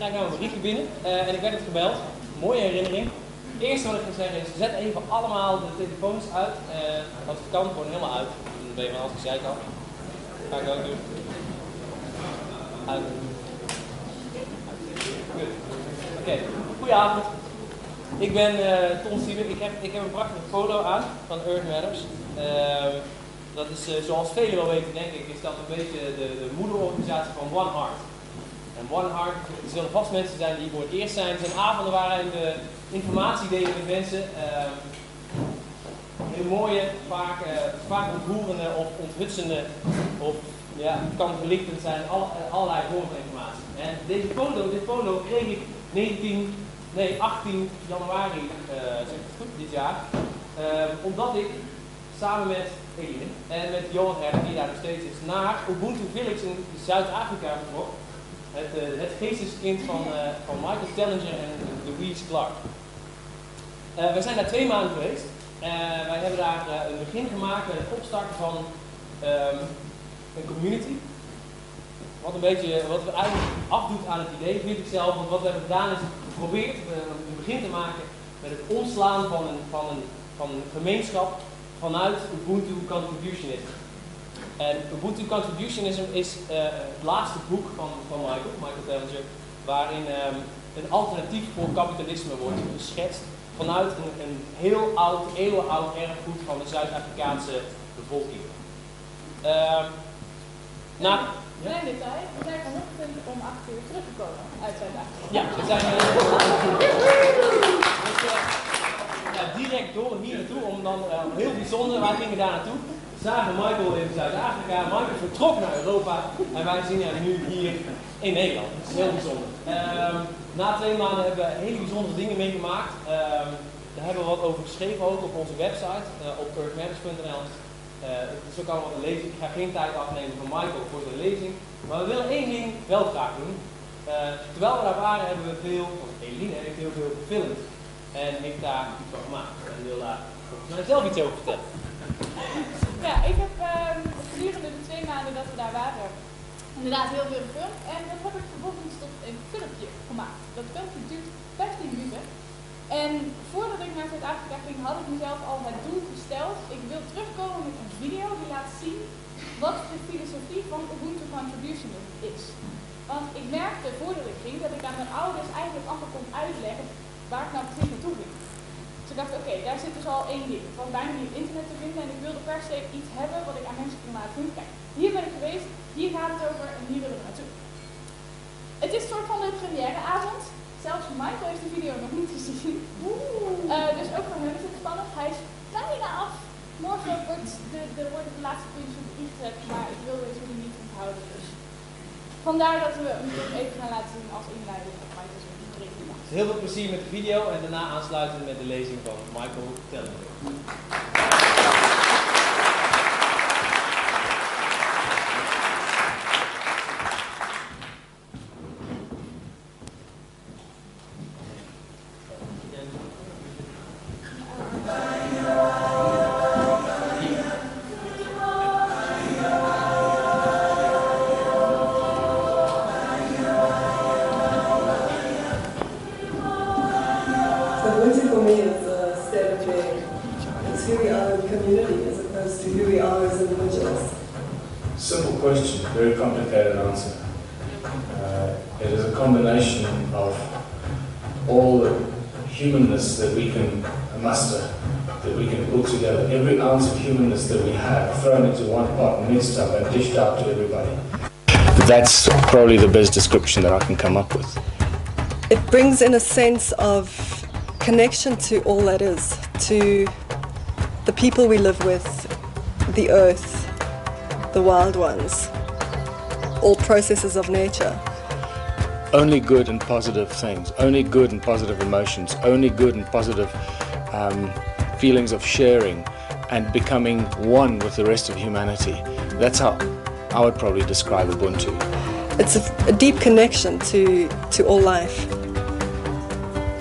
krijg nou een berichtje binnen en ik werd het gebeld. Mooie herinnering. Het eerste wat ik ga zeggen is, zet even allemaal de telefoons uit. Als het kan, gewoon helemaal uit. Dan ben je van alles als jij kan. Ga ik ook doen. Uit. Goed. Oké, goedenavond. Ik ben Ton Stieber. Ik heb een prachtige foto aan van Earth Matters. Dat is, zoals velen wel weten, denk ik, is dat een beetje de moederorganisatie van One Heart. En One Heart, er zullen vast mensen zijn die voor het eerst zijn. Er zijn avonden waarin we informatie delen met mensen. Heel mooie, vaak ontroerende of onthutsende, of ja, het kan verlichtend zijn, allerlei vormen van informatie. En dit foto kreeg ik 18 januari zeg ik het goed, dit jaar. Omdat ik samen met Eline en met Johan Herder, die daar nog steeds is, naar Ubuntu Village in Zuid-Afrika vertrok. Het geesteskind van Michael Tellinger en Louise Clarke. We zijn daar 2 maanden geweest. Wij hebben daar een begin gemaakt met het opstarten van een community. Wat we eigenlijk afdoet aan het idee, vind ik zelf. Want wat we hebben gedaan is geprobeerd een begin te maken met het ontslaan van een gemeenschap vanuit Ubuntu Contributionism. En Ubuntu Contributionism is het laatste boek van Michael Tellinger, waarin een alternatief voor kapitalisme wordt geschetst vanuit een heel oud, eeuwenoud erfgoed van de Zuid-Afrikaanse bevolking. Klein detail, we zijn vanochtend om 8 uur teruggekomen uit Zuid-Afrika. Ja, we zijn direct door hier naartoe, om dan heel bijzonder, wij gingen daar naartoe. Zagen Michael in Zuid-Afrika, Michael vertrok naar Europa en wij zien hem nu hier in Nederland. Dat is heel bijzonder. Na 2 maanden hebben we hele bijzondere dingen meegemaakt. Daar hebben we wat over geschreven ook op onze website, op earthmatters.nl. Het is ook allemaal te lezen. Ik ga geen tijd afnemen van Michael voor de lezing. Maar we willen 1 ding wel graag doen. Terwijl we daar waren hebben we Eline heeft heel veel gefilmd. En heeft daar iets van gemaakt. En wil daar volgens mij zelf iets over vertellen. Ja, ik heb gedurende de 2 maanden dat we daar waren inderdaad heel veel gefilmd. En dat heb ik vervolgens tot een filmpje gemaakt. Dat filmpje duurt 15 minuten. En voordat ik naar Zuid-Afrika ging, had ik mezelf al het doel gesteld. Ik wil terugkomen met een video die laat zien wat de filosofie van Ubuntu Contributionism is. Want ik merkte voordat ik ging dat ik aan mijn ouders eigenlijk amper kon uitleggen waar ik nou precies naartoe ging. Dus ik dacht, oké, daar zit dus al 1 ding. Het was bijna niet op internet te vinden en ik wilde per se iets hebben wat ik aan mensen kon laten zien. Kijk, hier ben ik geweest, hier gaat het over en hier willen we naartoe. Het is een soort van een première avond. Zelfs Michael heeft de video nog niet gezien. Dus ook voor hem is het spannend. Hij is bijna af. Morgen worden de laatste puntjes op de i gezet, maar ik wil deze jullie niet onthouden. Dus vandaar dat we hem even gaan laten zien als inleiding op Michael's bericht. Heel veel plezier met de video en daarna aansluiten met de lezing van Michael Tellinger. Simple question, very complicated answer. It is a combination of all the humanness that we can muster, that we can pull together. Every ounce of humanness that we have thrown into one pot, mixed up and dished out to everybody. That's probably the best description that I can come up with. It brings in a sense of connection to all that is, to the people we live with, the earth, the wild ones, all processes of nature. Only good and positive things, only good and positive emotions, only good and positive feelings of sharing and becoming one with the rest of humanity. That's how I would probably describe Ubuntu. It's a deep connection to all life.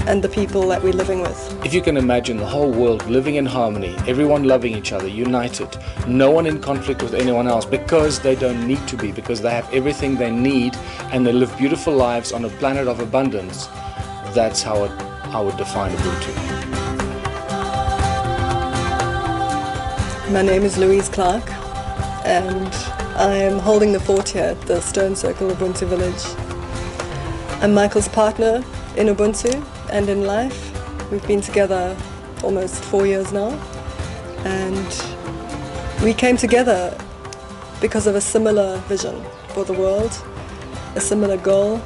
and the people that we're living with. If you can imagine the whole world living in harmony, everyone loving each other, united, no one in conflict with anyone else because they don't need to be, because they have everything they need and they live beautiful lives on a planet of abundance, that's how I would define Ubuntu. My name is Louise Clarke and I am holding the fort here at the Stone Circle Ubuntu Village. I'm Michael's partner in Ubuntu and in life. We've been together almost 4 years now, and we came together because of a similar vision for the world, a similar goal,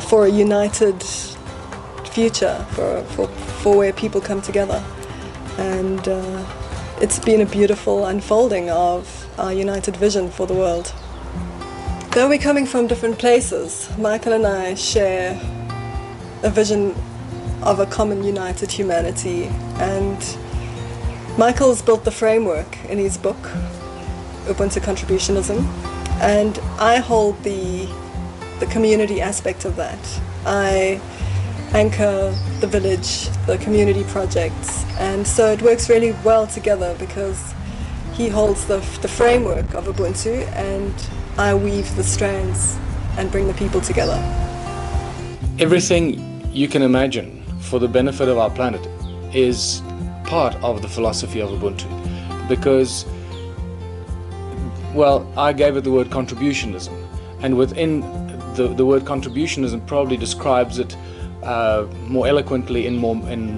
for a united future, for where people come together. And it's been a beautiful unfolding of our united vision for the world. Though we're coming from different places, Michael and I share a vision of a common united humanity, and Michael's built the framework in his book, Ubuntu Contributionism, and I hold the community aspect of that. I anchor the village, the community projects, and so it works really well together because he holds the framework of Ubuntu and I weave the strands and bring the people together. Everything you can imagine for the benefit of our planet is part of the philosophy of Ubuntu, because, well, I gave it the word contributionism, and within the word contributionism probably describes it more eloquently in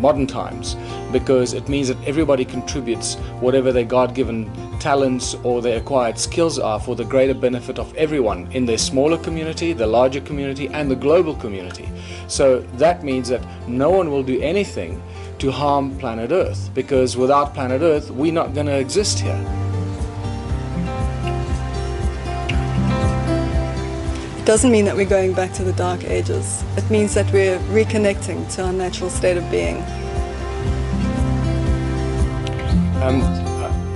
modern times, because it means that everybody contributes whatever their God-given talents or their acquired skills are for the greater benefit of everyone in their smaller community, the larger community, and the global community. So that means that no one will do anything to harm planet Earth, because without planet Earth we're not going to exist here. It doesn't mean that we're going back to the dark ages. It means that we're reconnecting to our natural state of being.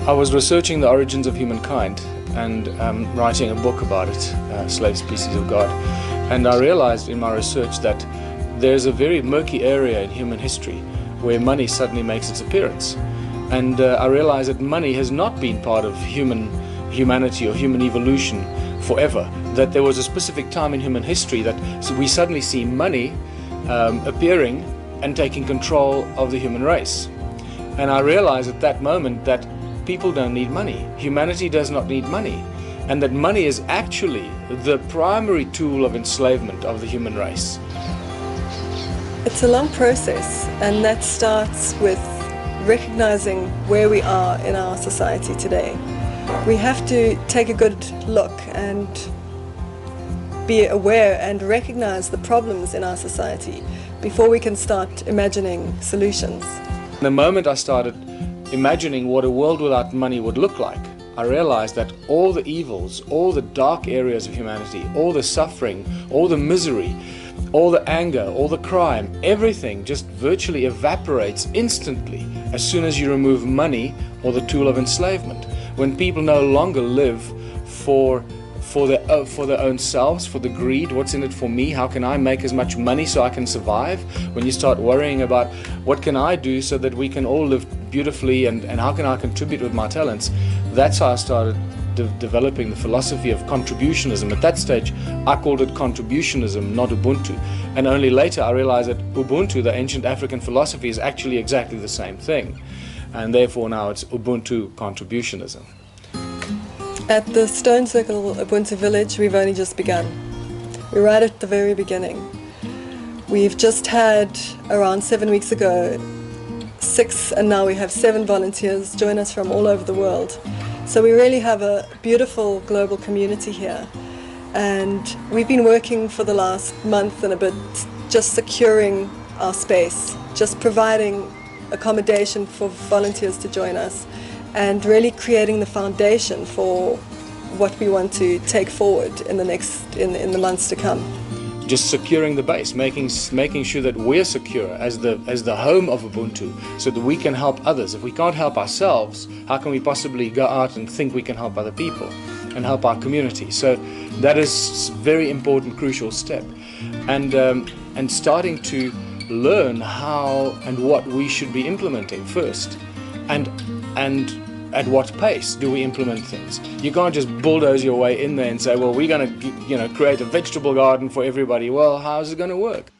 I was researching the origins of humankind and writing a book about it, Slave Species of God, and I realized in my research that there's a very murky area in human history where money suddenly makes its appearance. And I realized that money has not been part of humanity or human evolution forever, that there was a specific time in human history that we suddenly see money appearing and taking control of the human race. And I realized at that moment that people don't need money, humanity does not need money, and that money is actually the primary tool of enslavement of the human race. It's a long process, and that starts with recognizing where we are in our society today. We have to take a good look and be aware and recognize the problems in our society before we can start imagining solutions. The moment I started imagining what a world without money would look like, I realized that all the evils, all the dark areas of humanity, all the suffering, all the misery, all the anger, all the crime, everything just virtually evaporates instantly as soon as you remove money or the tool of enslavement. When people no longer live for their own selves, for the greed, what's in it for me, how can I make as much money so I can survive? When you start worrying about what can I do so that we can all live beautifully and how can I contribute with my talents, that's how I started developing the philosophy of contributionism. At that stage I called it contributionism, not Ubuntu, and only later I realized that Ubuntu, the ancient African philosophy, is actually exactly the same thing, and therefore now it's Ubuntu contributionism. At the Stone Circle Ubuntu Village, we've only just begun. We're right at the very beginning. We've just had, around 7 weeks ago, 6, and now we have 7 volunteers join us from all over the world. So we really have a beautiful global community here. And we've been working for the last month and a bit, just securing our space, just providing accommodation for volunteers to join us, and really creating the foundation for what we want to take forward in the months to come. Just securing the base, making sure that we're secure as the home of Ubuntu, so that we can help others. If we can't help ourselves, how can we possibly go out and think we can help other people and help our community? So that is a very important, crucial step, and starting to learn how and what we should be implementing first, and at what pace do we implement things. You can't just bulldoze your way in there and say, well, we're going to create a vegetable garden for everybody. Well, how's it going to work?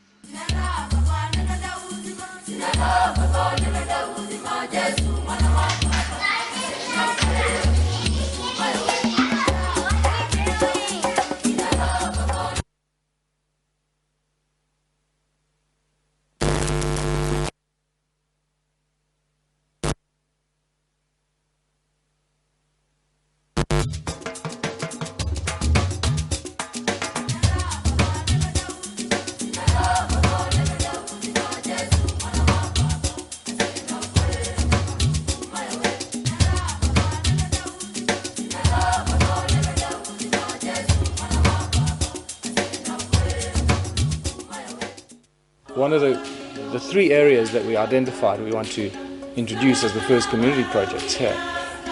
One of the three areas that we identified we want to introduce as the first community projects here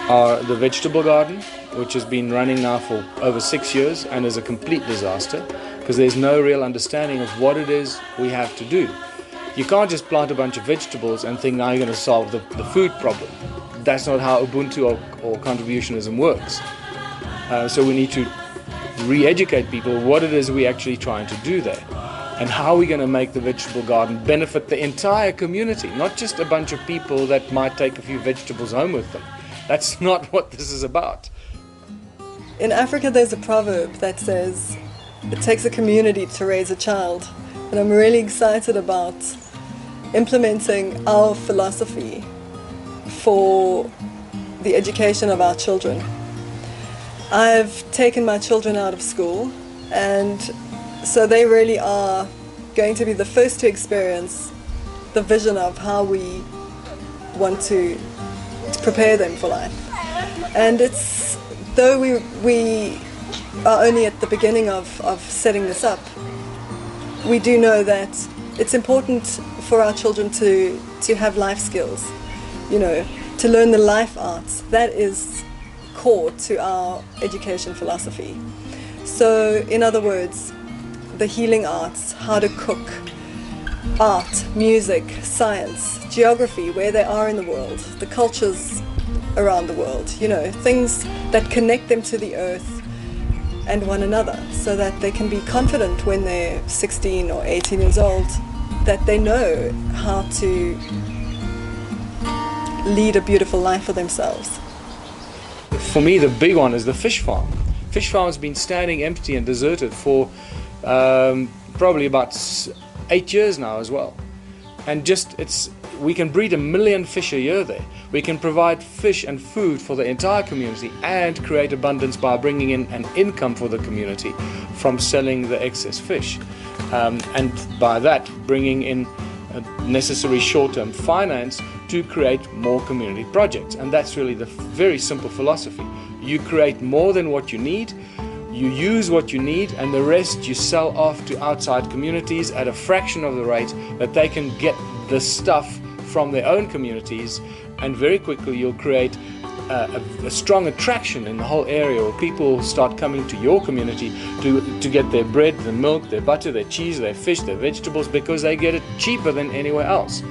are the vegetable garden, which has been running now for over 6 years and is a complete disaster because there's no real understanding of what it is we have to do. You can't just plant a bunch of vegetables and think now you're going to solve the food problem. That's not how Ubuntu or contributionism works. So we need to re-educate people what it is we're actually trying to do there. And how are we going to make the vegetable garden benefit the entire community, not just a bunch of people that might take a few vegetables home with them. That's not what this is about. In Africa there's a proverb that says, it takes a community to raise a child. And I'm really excited about implementing our philosophy for the education of our children. I've taken my children out of school, and so they really are going to be the first to experience the vision of how we want to prepare them for life. And it's, though we are only at the beginning of setting this up, we do know that it's important for our children to have life skills, to learn the life arts. That is core to our education philosophy. So, in other words, the healing arts, how to cook, art, music, science, geography, where they are in the world, the cultures around the world, things that connect them to the earth and one another, so that they can be confident when they're 16 or 18 years old, that they know how to lead a beautiful life for themselves. For me, the big one is the fish farm. Fish farm has been standing empty and deserted for probably about 8 years now as well, and we can breed 1 million fish a year there. We can provide fish and food for the entire community and create abundance by bringing in an income for the community from selling the excess fish, and by that bringing in necessary short-term finance to create more community projects. And that's really the very simple philosophy. You create more than what you need, you use what you need, and the rest you sell off to outside communities at a fraction of the rate that they can get the stuff from their own communities, and very quickly you'll create a strong attraction in the whole area where people start coming to your community to get their bread, their milk, their butter, their cheese, their fish, their vegetables, because they get it cheaper than anywhere else.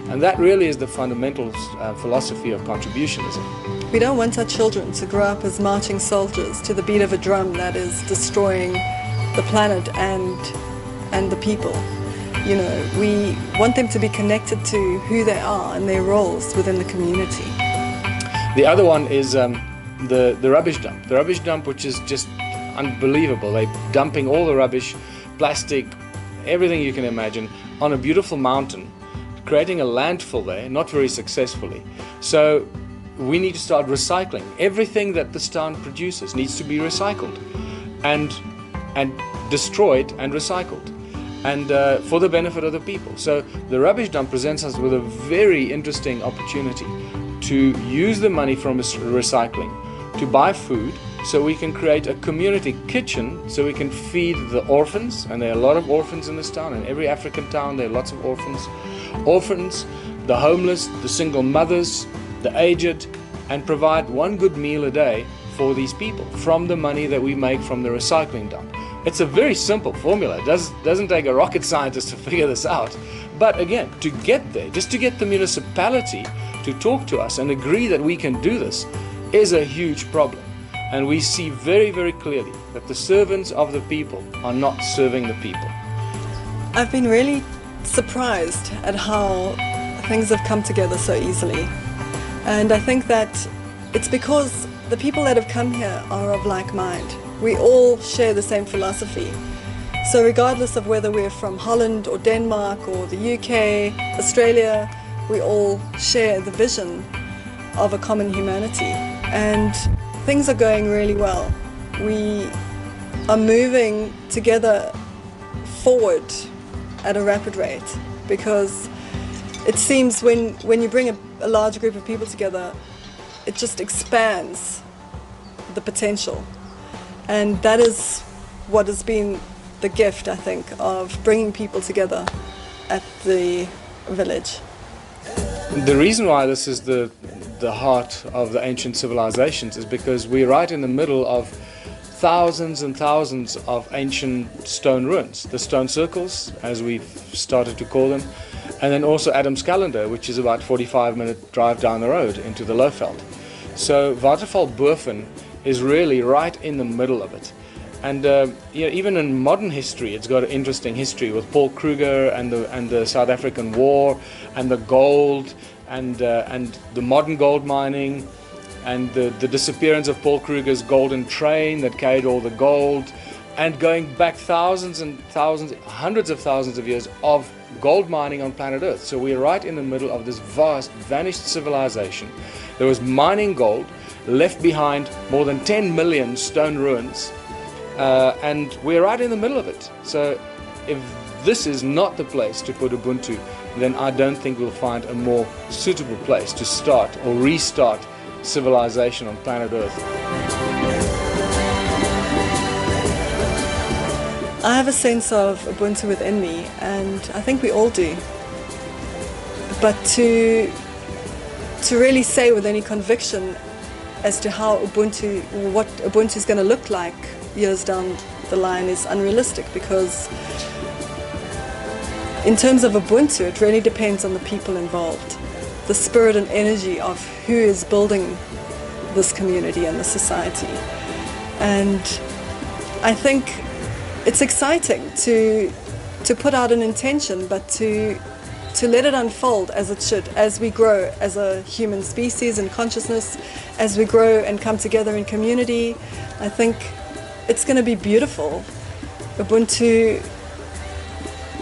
And that really is the fundamental philosophy of contributionism. We don't want our children to grow up as marching soldiers to the beat of a drum that is destroying the planet and the people. We want them to be connected to who they are and their roles within the community. The other one is the rubbish dump. The rubbish dump, which is just unbelievable. They're dumping all the rubbish, plastic, everything you can imagine, on a beautiful mountain, creating a landfill there, not very successfully. So we need to start recycling. Everything that this town produces needs to be recycled and destroyed and recycled, and for the benefit of the people. So the rubbish dump presents us with a very interesting opportunity to use the money from recycling to buy food, so we can create a community kitchen, so we can feed the orphans, and there are a lot of orphans in this town. In every African town there are lots of orphans, the homeless, the single mothers, the aged, and provide one good meal a day for these people from the money that we make from the recycling dump. It's a very simple formula. It doesn't take a rocket scientist to figure this out. But again, to get there, just to get the municipality to talk to us and agree that we can do this is a huge problem. And we see very, very clearly that the servants of the people are not serving the people. I've been really surprised at how things have come together so easily. And I think that it's because the people that have come here are of like mind. We all share the same philosophy. So regardless of whether we're from Holland or Denmark or the UK, Australia, we all share the vision of a common humanity. And things are going really well. We are moving together forward at a rapid rate, because it seems when you bring a large group of people together, it just expands the potential. And that is what has been the gift, I think, of bringing people together at the village. The reason why this is the heart of the ancient civilizations is because we're right in the middle of thousands and thousands of ancient stone ruins. The stone circles, as we've started to call them, and then also Adam's calendar, which is about 45-minute drive down the road into the Lowveld. So Waterval Boven is really right in the middle of it. And even in modern history, it's got an interesting history with Paul Kruger and the South African War and the gold and the modern gold mining and the disappearance of Paul Kruger's golden train that carried all the gold, and going back thousands and thousands, hundreds of thousands of years of gold mining on planet Earth. So we're right in the middle of this vast, vanished civilization. There was mining gold, left behind more than 10 million stone ruins, and we're right in the middle of it. So if this is not the place to put Ubuntu, then I don't think we'll find a more suitable place to start or restart civilization on planet Earth. I have a sense of Ubuntu within me, and I think we all do. But to really say with any conviction as to how Ubuntu, what Ubuntu is going to look like years down the line is unrealistic, because in terms of Ubuntu, it really depends on the people involved, the spirit and energy of who is building this community and the society. And I think it's exciting to put out an intention, but to let it unfold as it should, as we grow as a human species and consciousness, as we grow and come together in community. I think it's going to be beautiful. Ubuntu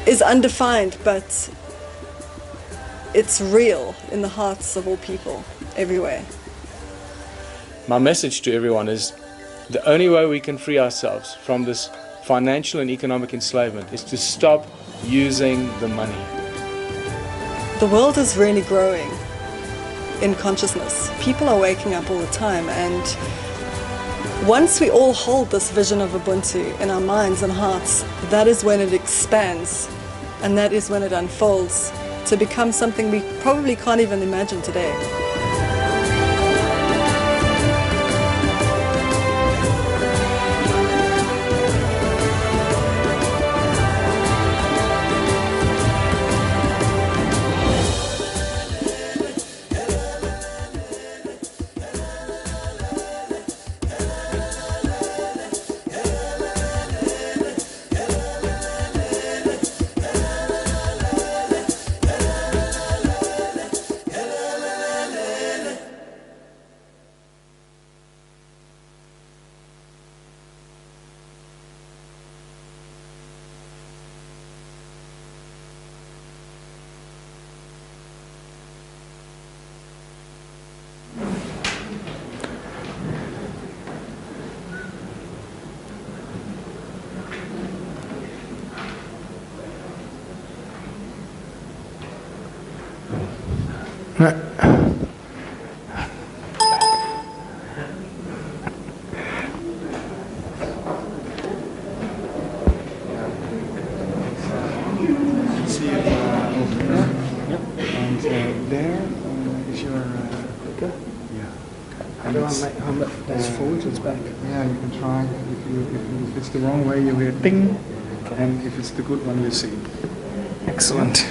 is undefined, but it's real in the hearts of all people, everywhere. My message to everyone is the only way we can free ourselves from this financial and economic enslavement is to stop using the money. The world is really growing in consciousness. People are waking up all the time, and once we all hold this vision of Ubuntu in our minds and hearts, that is when it expands, and that is when it unfolds to become something we probably can't even imagine today. That's forward, it's back. Yeah, you can try. If it's the wrong way, you'll hear ding, and if it's the good one, you'll see. Excellent.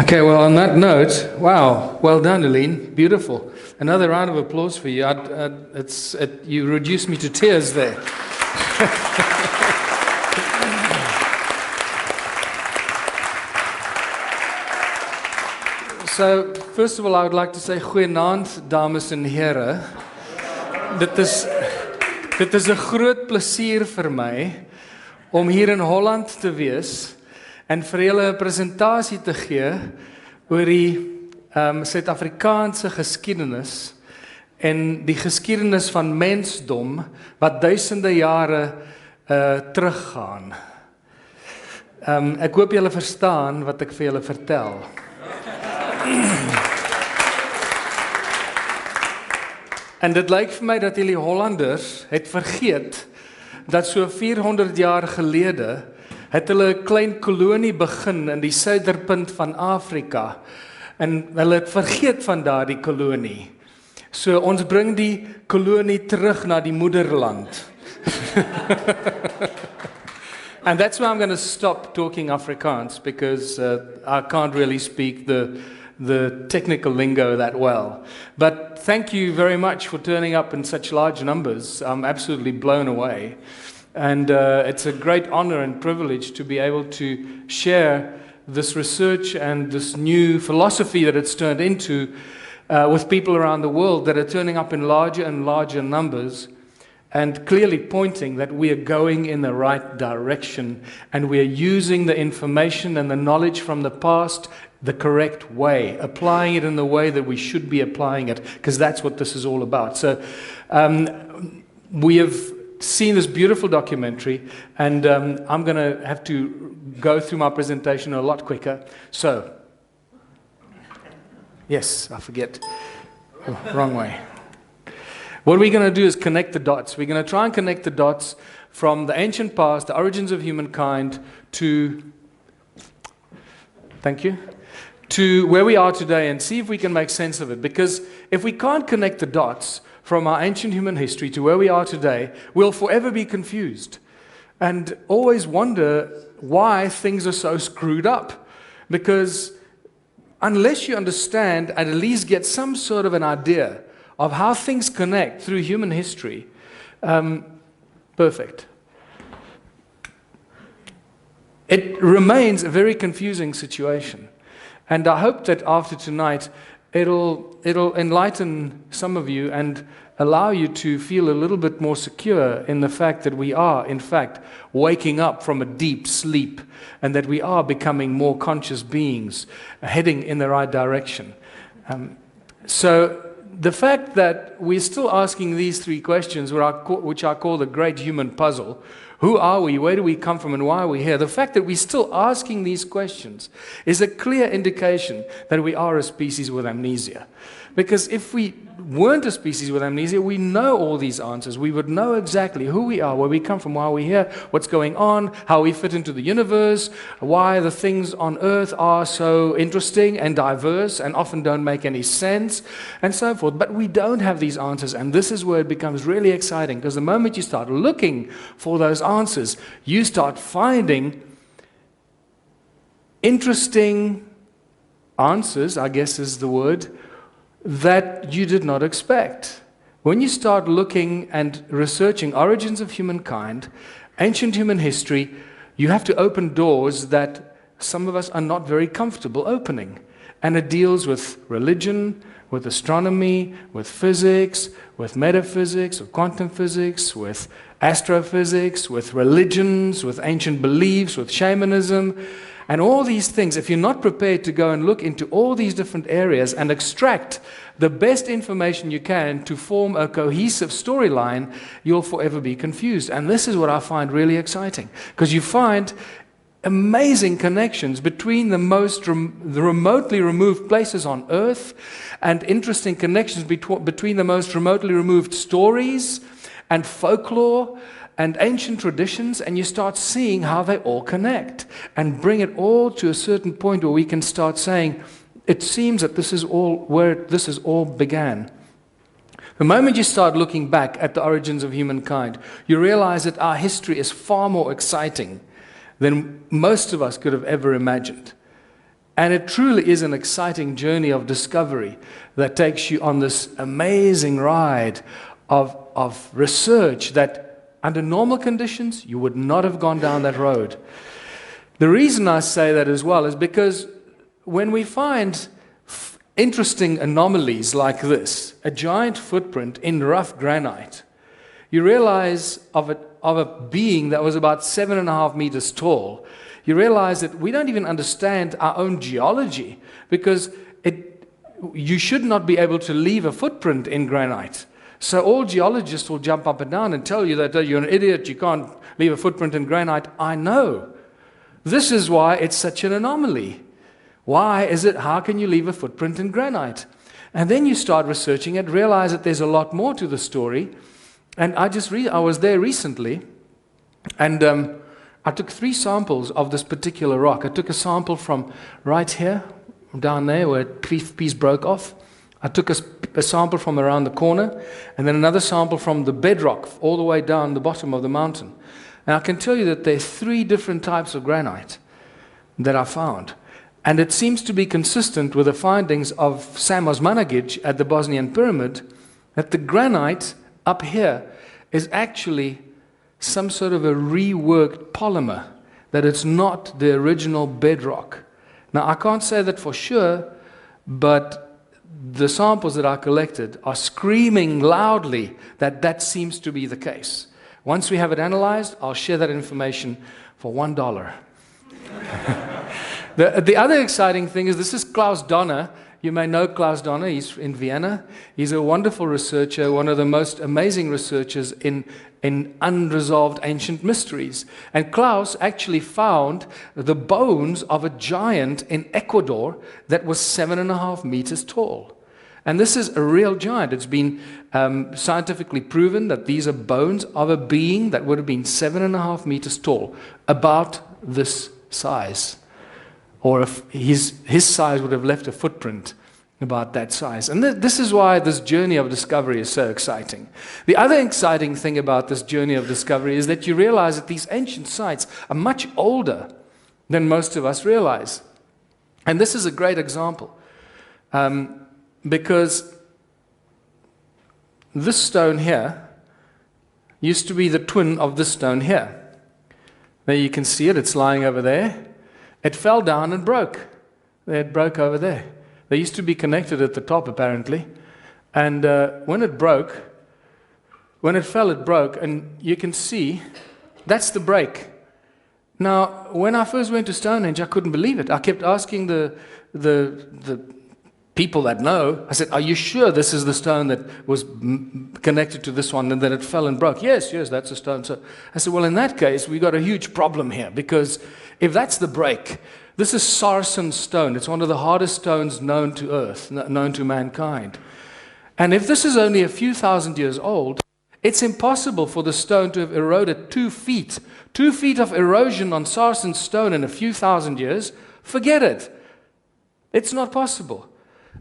Okay, well, on that note, wow, well done, Eileen. Beautiful. Another round of applause for you. You reduced me to tears there. So, first of all, I would like to say goeienaand, dames en here. Dit is 'n groot plesier vir my om hier in Holland te wees en vir julle 'n presentasie te gee oor die Suid-Afrikaanse geskiedenis en die geskiedenis van mensdom wat duisende jare teruggaan. Ek hoop julle verstaan wat ek vir julle vertel. En dit lyk vir my dat julle Hollanders het vergeet dat so 400 jaar gelede het hulle 'n klein kolonie begin in die suiderpunt van Afrika. En hulle het vergeet van daardie kolonie. So ons bring die kolonie terug na die moederland. And that's why I'm going to stop talking Afrikaans, because I can't really speak the technical lingo that well. But thank you very much for turning up in such large numbers. I'm absolutely blown away. And it's a great honor and privilege to be able to share this research and this new philosophy that it's turned into with people around the world that are turning up in larger and larger numbers, and clearly pointing that we are going in the right direction and we are using the information and the knowledge from the past the correct way, applying it in the way that we should be applying it, because that's what this is all about. So we have seen this beautiful documentary, and I'm going to have to go through my presentation a lot quicker. So, yes, I forget. Oh, wrong way. What we're going to do is connect the dots. We're going to try and connect the dots from the ancient past, the origins of humankind, to, thank you, to where we are today, and see if we can make sense of it. Because if we can't connect the dots from our ancient human history to where we are today, we'll forever be confused and always wonder why things are so screwed up. Because unless you understand and at least get some sort of an idea of how things connect through human history, perfect. It remains a very confusing situation. And I hope that after tonight, it'll enlighten some of you and allow you to feel a little bit more secure in the fact that we are, in fact, waking up from a deep sleep, and that we are becoming more conscious beings, heading in the right direction. So the fact that we're still asking these three questions, which I call the great human puzzle: who are we, where do we come from, and why are we here? The fact that we're still asking these questions is a clear indication that we are a species with amnesia. Because if we weren't a species with amnesia, we know all these answers. We would know exactly who we are, where we come from, why we're here, what's going on, how we fit into the universe, why the things on Earth are so interesting and diverse and often don't make any sense, and so forth. But we don't have these answers, and this is where it becomes really exciting, because the moment you start looking for those answers, you start finding interesting answers, I guess is the word, that you did not expect. When you start looking and researching origins of humankind, ancient human history, you have to open doors that some of us are not very comfortable opening. And it deals with religion, with astronomy, with physics, with metaphysics, with quantum physics, with astrophysics, with religions, with ancient beliefs, with shamanism. And all these things, if you're not prepared to go and look into all these different areas and extract the best information you can to form a cohesive storyline, you'll forever be confused. And this is what I find really exciting, because you find amazing connections between the remotely removed places on Earth, and interesting connections between the most remotely removed stories and folklore and ancient traditions, and you start seeing how they all connect and bring it all to a certain point where we can start saying, it seems that this is all where this is all began. The moment you start looking back at the origins of humankind, you realize that our history is far more exciting than most of us could have ever imagined. And it truly is an exciting journey of discovery that takes you on this amazing ride of research that under normal conditions you would not have gone down that road. The reason I say that as well is because when we find interesting anomalies like this, a giant footprint in rough granite, you realize of a being that was about 7.5 meters tall. You realize that we don't even understand our own geology, because you should not be able to leave a footprint in granite. So all geologists will jump up and down and tell you that you're an idiot, you can't leave a footprint in granite. I know. This is why it's such an anomaly. Why is it, how can you leave a footprint in granite? And then you start researching it, realize that there's a lot more to the story. And I was there recently, and I took 3 samples of this particular rock. I took a sample from right here, down there where a piece broke off. I took a sample from around the corner, and then another sample from the bedrock all the way down the bottom of the mountain. And I can tell you that there are 3 different types of granite that I found. And it seems to be consistent with the findings of Sam Osmanagij at the Bosnian Pyramid, that the granite up here is actually some sort of a reworked polymer, that it's not the original bedrock. Now, I can't say that for sure, but the samples that I collected are screaming loudly that that seems to be the case. Once we have it analyzed, I'll share that information for $1. The other exciting thing is, this is Klaus Donner. You may know Klaus Donner. He's in Vienna. He's a wonderful researcher, one of the most amazing researchers in unresolved ancient mysteries. And Klaus actually found the bones of a giant in Ecuador that was 7.5 meters tall. And this is a real giant. It's been scientifically proven that these are bones of a being that would have been 7.5 meters tall, about this size. Or if his size would have left a footprint about that size. And this is why this journey of discovery is so exciting. The other exciting thing about this journey of discovery is that you realize that these ancient sites are much older than most of us realize. And this is a great example, because this stone here used to be the twin of this stone here. There you can see it, it's lying over there. It fell down and broke. It broke over there. They used to be connected at the top, apparently. And when it fell, it broke. And you can see, that's the break. Now, when I first went to Stonehenge, I couldn't believe it. I kept asking the people that know. I said, are you sure this is the stone that was connected to this one and then it fell and broke? Yes, that's a stone. So I said, well, in that case, we got a huge problem here, because if that's the break, this is sarsen stone. It's one of the hardest stones known to Earth, known to mankind. And if this is only a few thousand years old, it's impossible for the stone to have eroded 2 feet. 2 feet of erosion on sarsen stone in a few thousand years, forget it. It's not possible.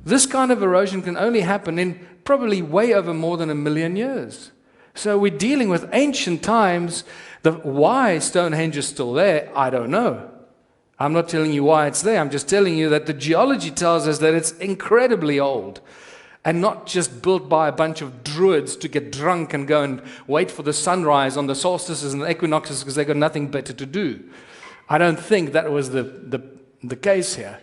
This kind of erosion can only happen in probably way over more than 1 million years. So we're dealing with ancient times. Why Stonehenge is still there, I don't know. I'm not telling you why it's there. I'm just telling you that the geology tells us that it's incredibly old, and not just built by a bunch of druids to get drunk and go and wait for the sunrise on the solstices and the equinoxes because they got nothing better to do. I don't think that was the case here.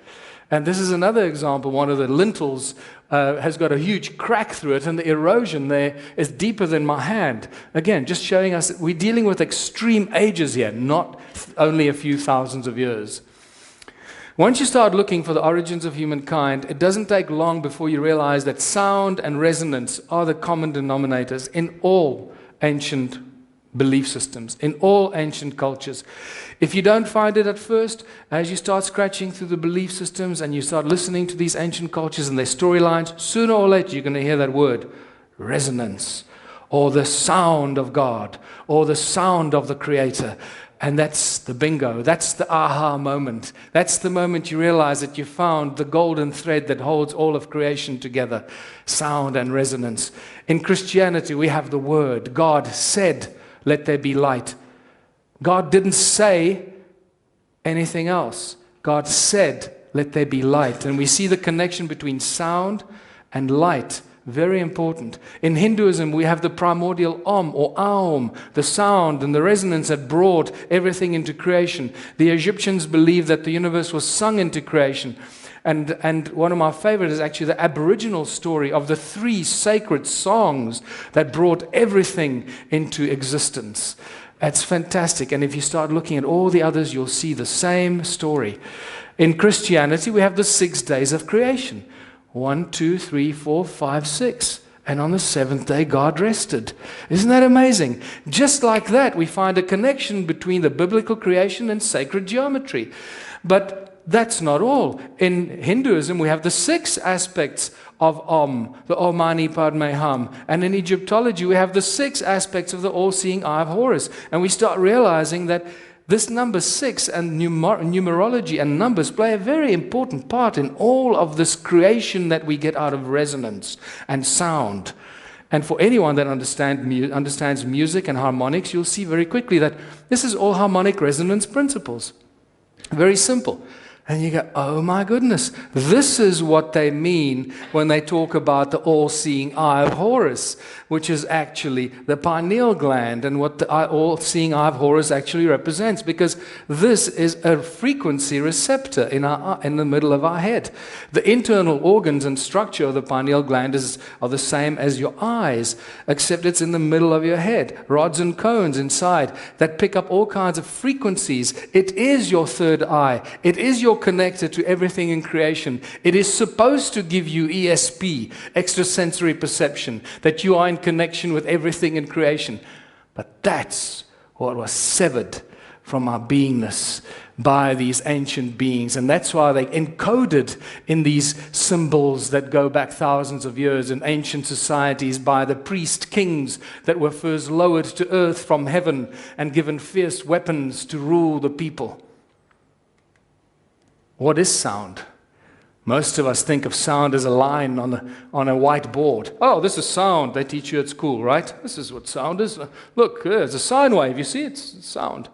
And this is another example. One of the lintels has got a huge crack through it, and the erosion there is deeper than my hand. Again, just showing us that we're dealing with extreme ages here, not only a few thousands of years. Once you start looking for the origins of humankind, it doesn't take long before you realize that sound and resonance are the common denominators in all ancient belief systems, in all ancient cultures. If you don't find it at first, as you start scratching through the belief systems and you start listening to these ancient cultures and their storylines, sooner or later you're going to hear that word, resonance, or the sound of God, or the sound of the Creator. And that's the bingo. That's the aha moment. That's the moment you realize that you found the golden thread that holds all of creation together, sound and resonance. In Christianity, we have the word. God said, let there be light. God didn't say anything else. God said, let there be light. And we see the connection between sound and light. Very important. In Hinduism, we have the primordial Om or Aum, the sound and the resonance that brought everything into creation. The Egyptians believed that the universe was sung into creation. And one of my favorites is actually the Aboriginal story of the 3 sacred songs that brought everything into existence. That's fantastic. And if you start looking at all the others, you'll see the same story. In Christianity, we have the 6 days of creation. 1, 2, 3, 4, 5, 6. And on the 7th day, God rested. Isn't that amazing? Just like that, we find a connection between the biblical creation and sacred geometry. But that's not all. In Hinduism, we have the 6 aspects of Om, the Om Mani Padme Hum. And in Egyptology, we have the 6 aspects of the All-Seeing Eye of Horus. And we start realizing that this number 6 and numerology and numbers play a very important part in all of this creation that we get out of resonance and sound. And for anyone that understands music and harmonics, you'll see very quickly that this is all harmonic resonance principles. Very simple. And you go, oh my goodness, this is what they mean when they talk about the all-seeing eye of Horus, which is actually the pineal gland, and what the all-seeing eye of Horus actually represents, because this is a frequency receptor in the middle of our head. The internal organs and structure of the pineal gland are the same as your eyes, except it's in the middle of your head. Rods and cones inside that pick up all kinds of frequencies. It is your third eye. It is your connected to everything in creation. It is supposed to give you ESP, extrasensory perception, that you are in connection with everything in creation. But that's what was severed from our beingness by these ancient beings. And that's why they encoded in these symbols that go back thousands of years in ancient societies by the priest kings that were first lowered to earth from heaven and given fierce weapons to rule the people. What is sound? Most of us think of sound as a line on a whiteboard. Oh, this is sound. They teach you at school, right? This is what sound is. Look, there's a sine wave. You see, it's sound.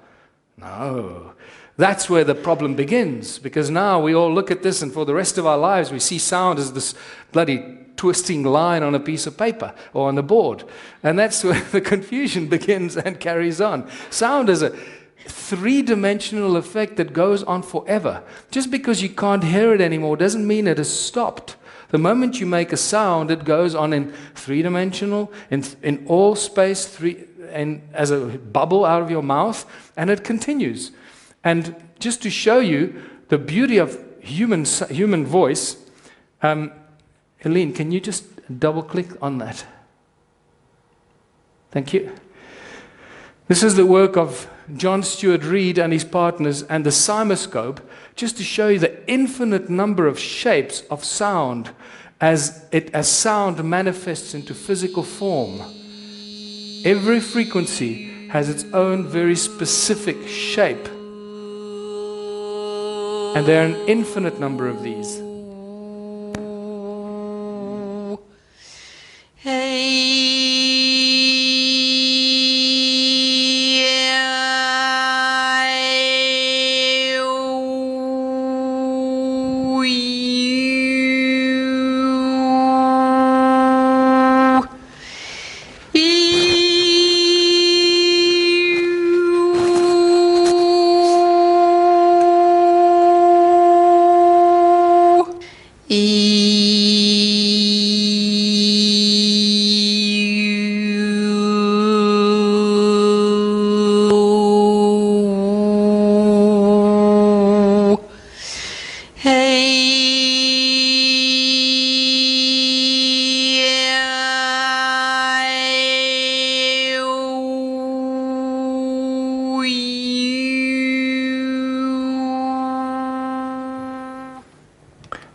No. That's where the problem begins, because now we all look at this, and for the rest of our lives, we see sound as this bloody twisting line on a piece of paper or on the board. And that's where the confusion begins and carries on. Sound is a 3-dimensional effect that goes on forever. Just because you can't hear it anymore doesn't mean it has stopped. The moment you make a sound, it goes on in 3-dimensional, in all space, and as a bubble out of your mouth, and it continues. And just to show you the beauty of human voice, Helene, can you just double-click on that? Thank you. This is the work of John Stuart Reid and his partners and the cymoscope, just to show you the infinite number of shapes of sound as sound manifests into physical form. Every frequency has its own very specific shape. And there are an infinite number of these.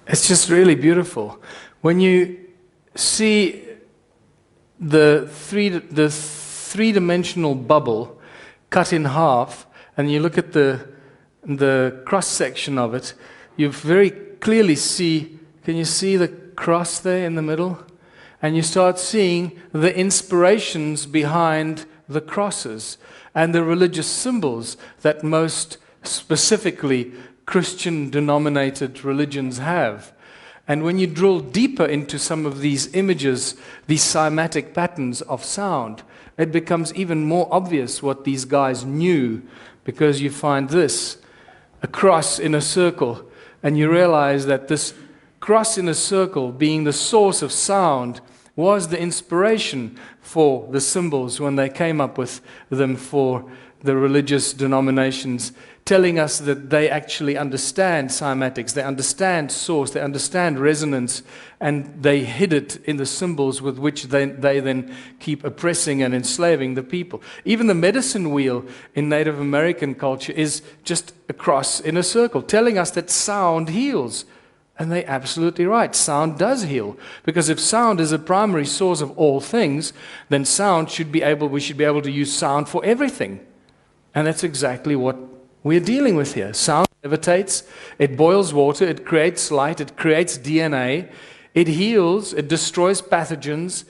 It's just really beautiful. When you see the three-dimensional bubble cut in half and you look at the cross section of it, you very clearly see, can you see the cross there in the middle? And you start seeing the inspirations behind the crosses and the religious symbols that most specifically Christian denominated religions have. And when you drill deeper into some of these images, these cymatic patterns of sound, it becomes even more obvious what these guys knew, because you find this, a cross in a circle, and you realize that this cross in a circle, being the source of sound, was the inspiration for the symbols when they came up with them for the religious denominations, telling us that they actually understand cymatics, they understand source, they understand resonance, and they hid it in the symbols with which they then keep oppressing and enslaving the people. Even the medicine wheel in Native American culture is just a cross in a circle, telling us that sound heals. And they're absolutely right. Sound does heal. Because if sound is a primary source of all things, then we should be able to use sound for everything. And that's exactly what we're dealing with here. Sound levitates, it boils water, it creates light, it creates DNA, it heals, it destroys pathogens.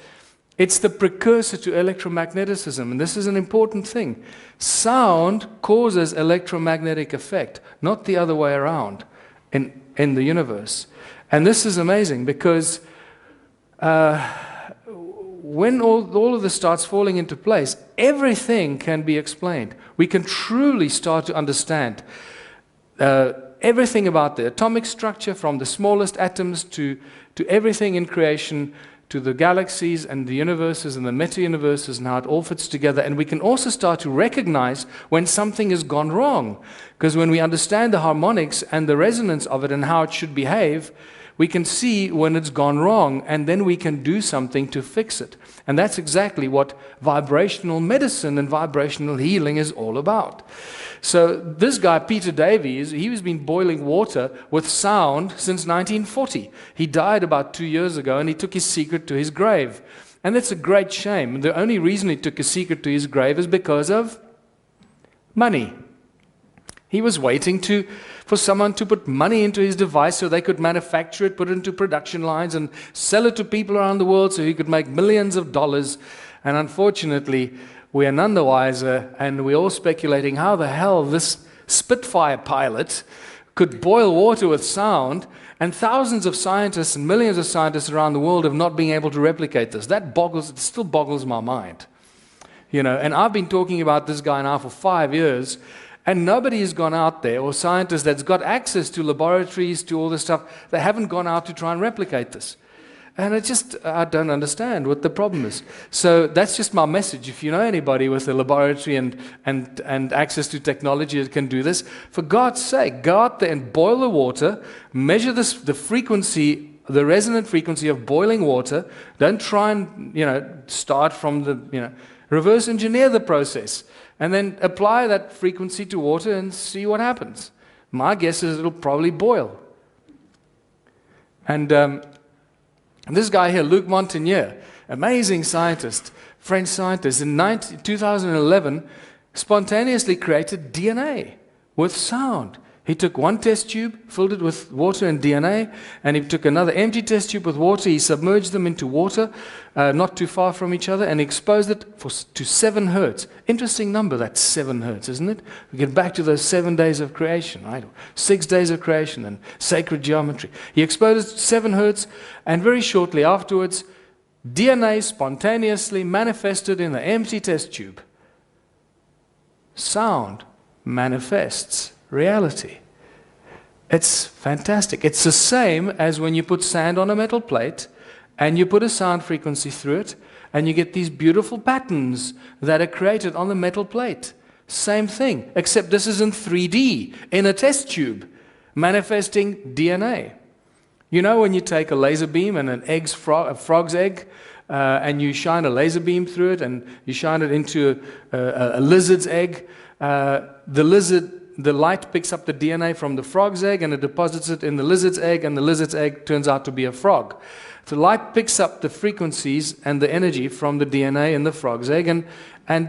It's the precursor to electromagnetism, and this is an important thing. Sound causes electromagnetic effect, not the other way around in the universe. And this is amazing because when all of this starts falling into place, everything can be explained. We can truly start to understand everything about the atomic structure, from the smallest atoms to everything in creation, to the galaxies and the universes and the meta-universes, and how it all fits together. And we can also start to recognize when something has gone wrong. Because when we understand the harmonics and the resonance of it and how it should behave, we can see when it's gone wrong, and then we can do something to fix it. And that's exactly what vibrational medicine and vibrational healing is all about. So this guy, Peter Davies, he's been boiling water with sound since 1940. He died about 2 years ago, and he took his secret to his grave. And that's a great shame. The only reason he took his secret to his grave is because of money. He was waiting for someone to put money into his device so they could manufacture it, put it into production lines, and sell it to people around the world so he could make millions of dollars. And unfortunately, we are none the wiser, and we're all speculating how the hell this Spitfire pilot could boil water with sound, and thousands of scientists and millions of scientists around the world have not been able to replicate this. It still boggles my mind. And I've been talking about this guy now for 5 years, and nobody has gone out there, or scientists that's got access to laboratories, to all this stuff, they haven't gone out to try and replicate this. And I don't understand what the problem is. So that's just my message. If you know anybody with a laboratory and access to technology that can do this, for God's sake, go out there and boil the water, measure the frequency, the resonant frequency of boiling water. Don't try and, start from reverse engineer the process. And then apply that frequency to water and see what happens. My guess is it'll probably boil. And this guy here, Luc Montagnier, amazing scientist, French scientist, in 2011 spontaneously created DNA with sound. He took one test tube, filled it with water and DNA, and he took another empty test tube with water. He submerged them into water, not too far from each other, and exposed it to 7 hertz. Interesting number, that's 7 hertz, isn't it? We get back to those 7 days of creation, right? 6 days of creation and sacred geometry. He exposed it to 7 hertz, and very shortly afterwards, DNA spontaneously manifested in the empty test tube. Sound manifests reality. It's fantastic. It's the same as when you put sand on a metal plate and you put a sound frequency through it, and you get these beautiful patterns that are created on the metal plate. Same thing, except this is in 3D, in a test tube, manifesting DNA. When you take a laser beam and a frog's egg, and you shine a laser beam through it, and you shine it into a lizard's egg, the lizard the light picks up the DNA from the frog's egg and it deposits it in the lizard's egg, and the lizard's egg turns out to be a frog. The light picks up the frequencies and the energy from the DNA in the frog's egg and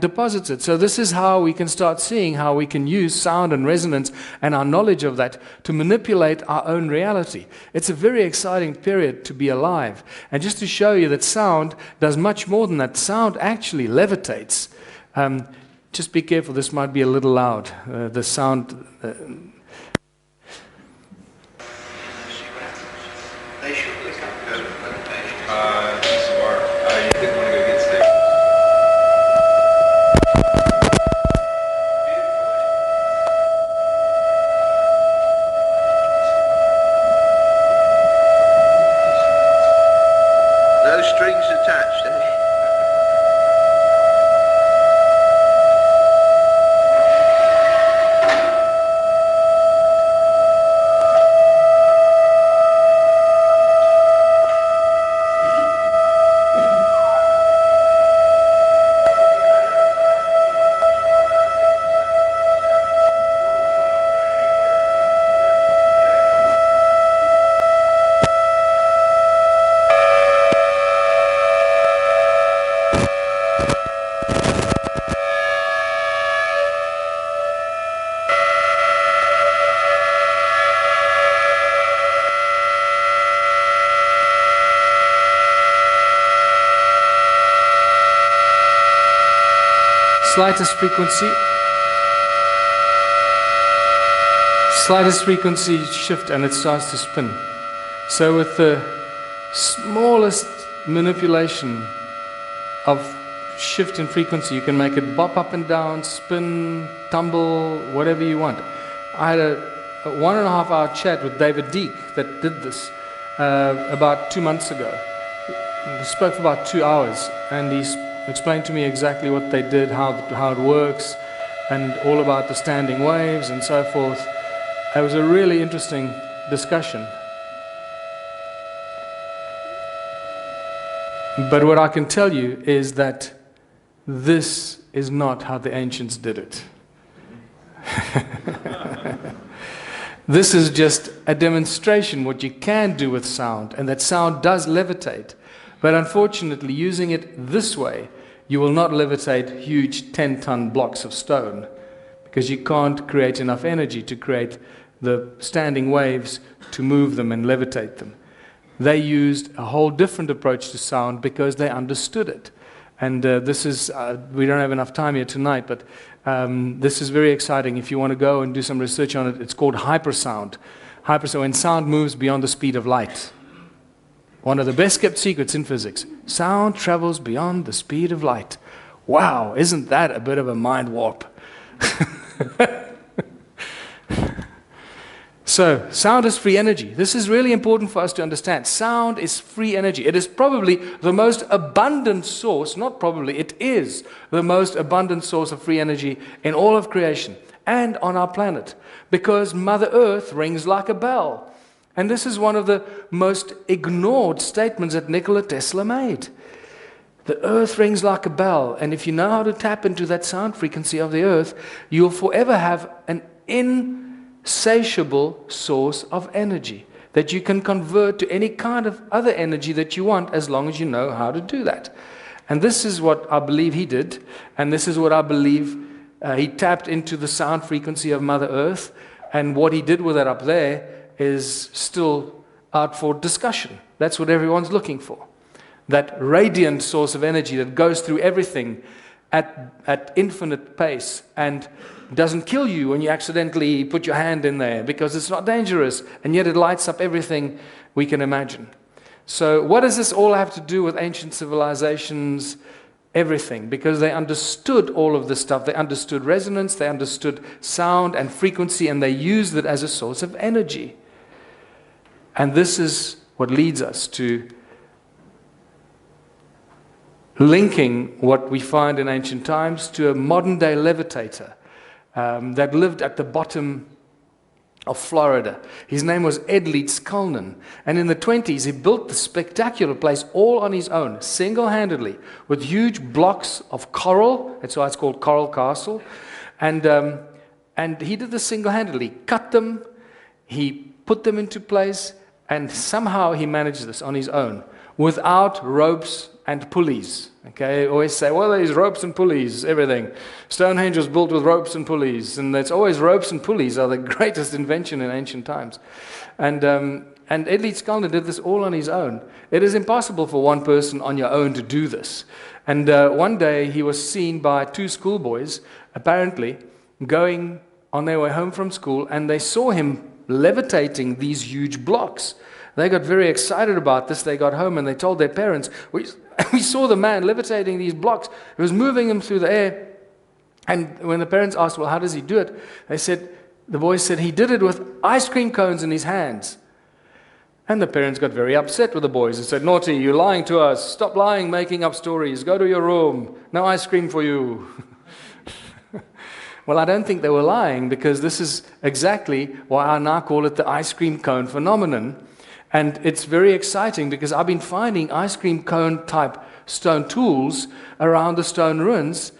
deposits it. So this is how we can start seeing how we can use sound and resonance and our knowledge of that to manipulate our own reality. It's a very exciting period to be alive. And just to show you that sound does much more than that. Sound actually levitates. Just be careful, this might be a little loud. The sound... They should look up code implementation. You didn't want to go get sick. No strings attached, eh? slightest frequency shift and it starts to spin. So with the smallest manipulation of shift in frequency, you can make it bop up and down, spin, tumble, whatever you want. I had a 1.5 hour chat with David Deek that did this about 2 months ago. We spoke for about 2 hours, and he's explained to me exactly what they did, how it works, and all about the standing waves and so forth. It was a really interesting discussion. But what I can tell you is that this is not how the ancients did it. This is just a demonstration what you can do with sound, and that sound does levitate. But unfortunately, using it this way, you will not levitate huge 10-ton blocks of stone, because you can't create enough energy to create the standing waves to move them and levitate them. They used a whole different approach to sound because they understood it. And this is, we don't have enough time here tonight, but this is very exciting. If you want to go and do some research on it, it's called hypersound. Hypersound, when sound moves beyond the speed of light. One of the best kept secrets in physics. Sound travels beyond the speed of light. Wow, isn't that a bit of a mind warp? So, sound is free energy. This is really important for us to understand. Sound is free energy. It is probably the most abundant source, not probably, it is the most abundant source of free energy in all of creation and on our planet, because Mother Earth rings like a bell. And this is one of the most ignored statements that Nikola Tesla made. The earth rings like a bell, and if you know how to tap into that sound frequency of the earth, you'll forever have an insatiable source of energy that you can convert to any kind of other energy that you want, as long as you know how to do that. And this is what I believe he did, and this is what I believe he tapped into the sound frequency of Mother Earth, and what he did with it up there is still out for discussion. That's what everyone's looking for. That radiant source of energy that goes through everything at infinite pace and doesn't kill you when you accidentally put your hand in there, because it's not dangerous, and yet it lights up everything we can imagine. So what does this all have to do with ancient civilizations? Everything, because they understood all of this stuff. They understood resonance, they understood sound and frequency, and they used it as a source of energy. And this is what leads us to linking what we find in ancient times to a modern-day levitator that lived at the bottom of Florida. His name was Edleitz Cullen, and in the 20s he built this spectacular place all on his own, single-handedly, with huge blocks of coral. That's why it's called Coral Castle. And And he did this single-handedly. Cut them, he put them into place, and somehow he managed this on his own, without ropes and pulleys. Okay, always say, well, there's ropes and pulleys, everything. Stonehenge was built with ropes and pulleys, and it's always ropes and pulleys are the greatest invention in ancient times. And Edley Skalner did this all on his own. It is impossible for one person on your own to do this. And one day he was seen by two schoolboys, apparently, going on their way home from school, and they saw him levitating these huge blocks. They got very excited about this. They got home and they told their parents, we saw the man levitating these blocks. He was moving them through the air. And when the parents asked, well, how does he do it? The boys said he did it with ice cream cones in his hands. And the parents got very upset with the boys and said, naughty, you're lying to us. Stop lying, making up stories. Go to your room. No ice cream for you. Well, I don't think they were lying, because this is exactly why I now call it the ice cream cone phenomenon. And it's very exciting because I've been finding ice cream cone type stone tools around the stone ruins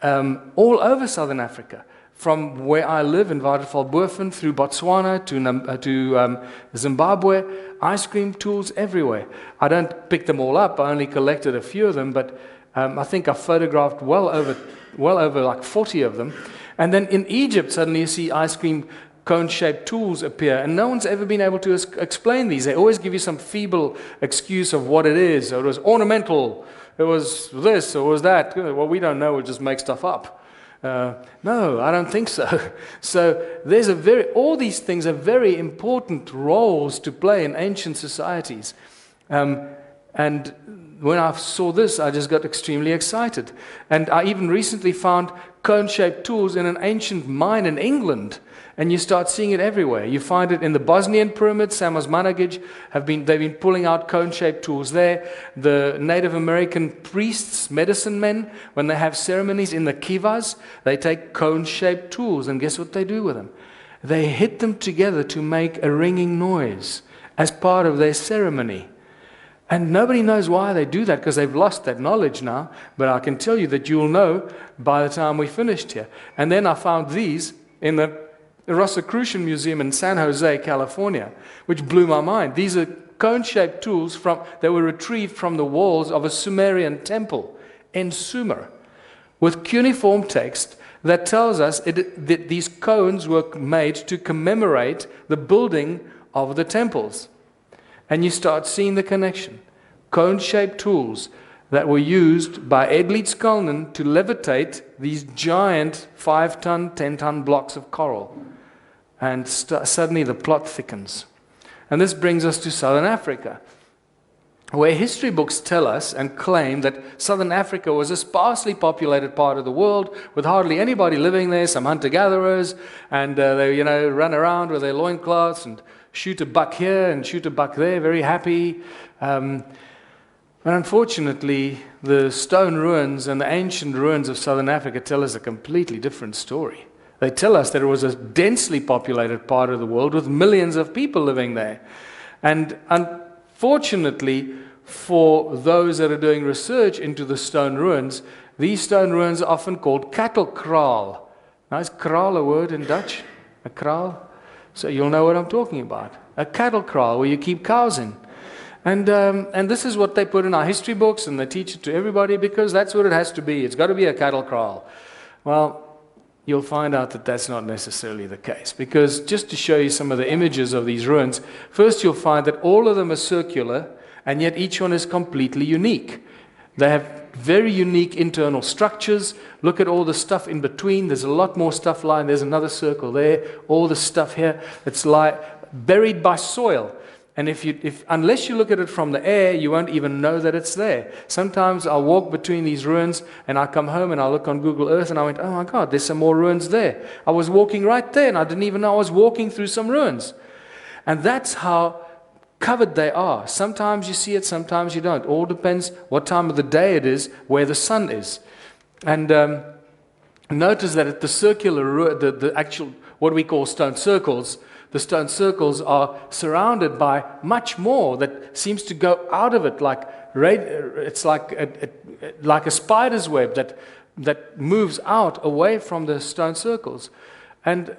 all over southern Africa. From where I live in Waterval-Boven through Botswana to Zimbabwe, ice cream tools everywhere. I don't pick them all up, I only collected a few of them, but I think I photographed well over like 40 of them. And then in Egypt, suddenly you see ice cream cone-shaped tools appear, and no one's ever been able to explain these. They always give you some feeble excuse of what it is. So it was ornamental, it was this, or it was that. Well, we don't know, we'll just make stuff up. No, I don't think so. So there's all these things are very important roles to play in ancient societies. And when I saw this, I just got extremely excited. And I even recently found cone-shaped tools in an ancient mine in England. And you start seeing it everywhere. You find it in the Bosnian pyramids. Samos Managij they've been pulling out cone-shaped tools there. The Native American priests, medicine men, when they have ceremonies in the kivas, they take cone-shaped tools, and guess what they do with them? They hit them together to make a ringing noise as part of their ceremony. And nobody knows why they do that, because they've lost that knowledge now. But I can tell you that you'll know by the time we finished here. And then I found these in the Rosicrucian Museum in San Jose, California, which blew my mind. These are cone-shaped tools that were retrieved from the walls of a Sumerian temple in Sumer, with cuneiform text that tells us that these cones were made to commemorate the building of the temples. And you start seeing the connection. Cone-shaped tools that were used by Edley Skalner to levitate these giant 5-ton, 10-ton blocks of coral. And suddenly the plot thickens. And this brings us to Southern Africa, where history books tell us and claim that Southern Africa was a sparsely populated part of the world with hardly anybody living there, some hunter-gatherers, and they run around with their loincloths and shoot a buck here and shoot a buck there, very happy. But unfortunately, the stone ruins and the ancient ruins of Southern Africa tell us a completely different story. They tell us that it was a densely populated part of the world with millions of people living there. And unfortunately, for those that are doing research into the stone ruins, these stone ruins are often called cattle kraal. Now, is kraal a word in Dutch? A kraal? So you'll know what I'm talking about. A cattle kraal where you keep cows in. And this is what they put in our history books, and they teach it to everybody because that's what it has to be. It's got to be a cattle kraal. Well, you'll find out that that's not necessarily the case, because just to show you some of the images of these ruins, first you'll find that all of them are circular, and yet each one is completely unique. They have very unique internal structures. Look at all the stuff in between. There's a lot more stuff lying. There's another circle there. All the stuff here that's buried by soil. And unless you look at it from the air, you won't even know that it's there. Sometimes I'll walk between these ruins, and I come home and I look on Google Earth, and I went, oh my God, there's some more ruins there. I was walking right there, and I didn't even know I was walking through some ruins. And that's how covered they are. Sometimes you see it, sometimes you don't. All depends what time of the day it is, where the sun is. And notice that at the circular, the actual, what we call stone circles, the stone circles are surrounded by much more that seems to go out of it, it's like a spider's web that moves out away from the stone circles. And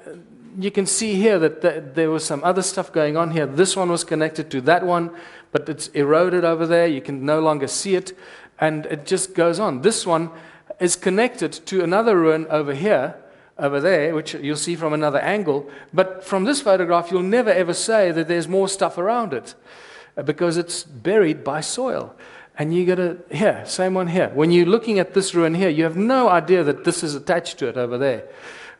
you can see here that there was some other stuff going on here. This one was connected to that one, but it's eroded over there. You can no longer see it, and it just goes on. This one is connected to another ruin over here, over there, which you'll see from another angle. But from this photograph, you'll never ever say that there's more stuff around it, because it's buried by soil. And you got to, here, same one here. When you're looking at this ruin here, you have no idea that this is attached to it over there.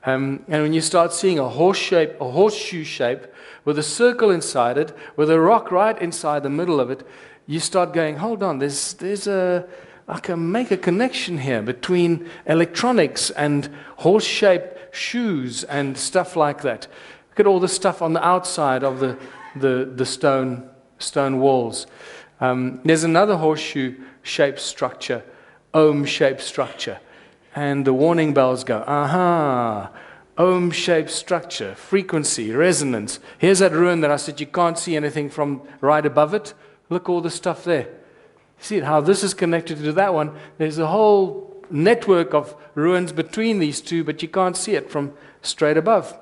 And when you start seeing a horseshoe shape with a circle inside it, with a rock right inside the middle of it, you start going, hold on, I can make a connection here between electronics and horse-shaped shoes and stuff like that. Look at all the stuff on the outside of the stone walls. There's another horseshoe-shaped structure, ohm-shaped structure. And the warning bells go, aha, ohm-shaped structure, frequency, resonance. Here's that ruin that I said you can't see anything from right above it. Look, all the stuff there. See how this is connected to that one. There's a whole network of ruins between these two, but you can't see it from straight above.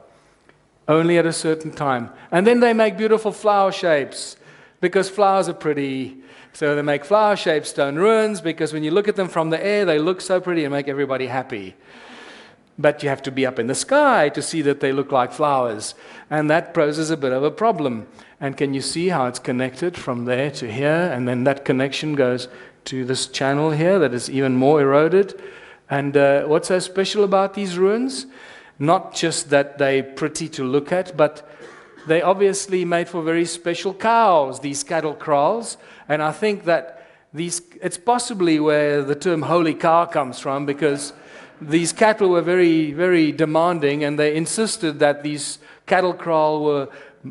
Only at a certain time. And then they make beautiful flower shapes, because flowers are pretty. So they make flower-shaped stone ruins, because when you look at them from the air, they look so pretty and make everybody happy. But you have to be up in the sky to see that they look like flowers. And that poses a bit of a problem. And can you see how it's connected from there to here? And then that connection goes to this channel here that is even more eroded. And what's so special about these ruins? Not just that they're pretty to look at, but they obviously made for very special cows, these cattle kraals. And I think that it's possibly where the term holy cow comes from, because these cattle were very, very demanding, and they insisted that these cattle kraal were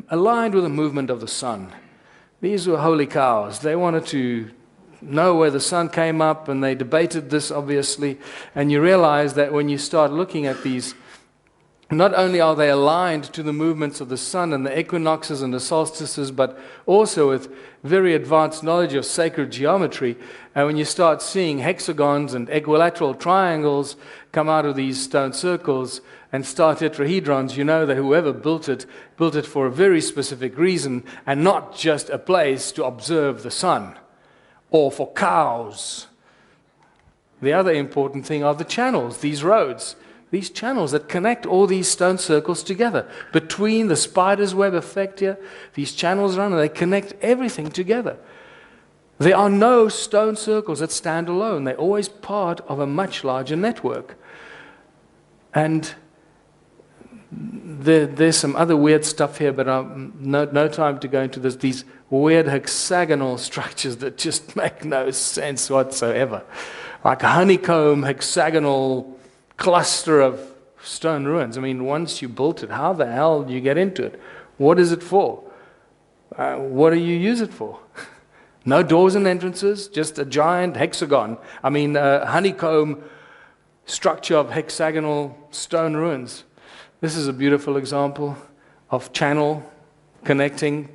aligned with the movement of the sun. These were holy cows. They wanted to know where the sun came up, and they debated this, obviously. And you realize that when you start looking at these, not only are they aligned to the movements of the sun and the equinoxes and the solstices, but also with very advanced knowledge of sacred geometry. And when you start seeing hexagons and equilateral triangles come out of these stone circles and star tetrahedrons, you know that whoever built it for a very specific reason, and not just a place to observe the sun or for cows. The other important thing are the channels, these roads. These channels that connect all these stone circles together. Between the spider's web effect here, these channels run and they connect everything together. There are no stone circles that stand alone. They're always part of a much larger network. And there's some other weird stuff here, but no time to go into this. These weird hexagonal structures that just make no sense whatsoever. Like a honeycomb hexagonal cluster of stone ruins. I mean, once you built it, how the hell do you get into it? What is it for? What do you use it for? No doors and entrances, just a giant hexagon. I mean, a honeycomb structure of hexagonal stone ruins. This is a beautiful example of channel connecting.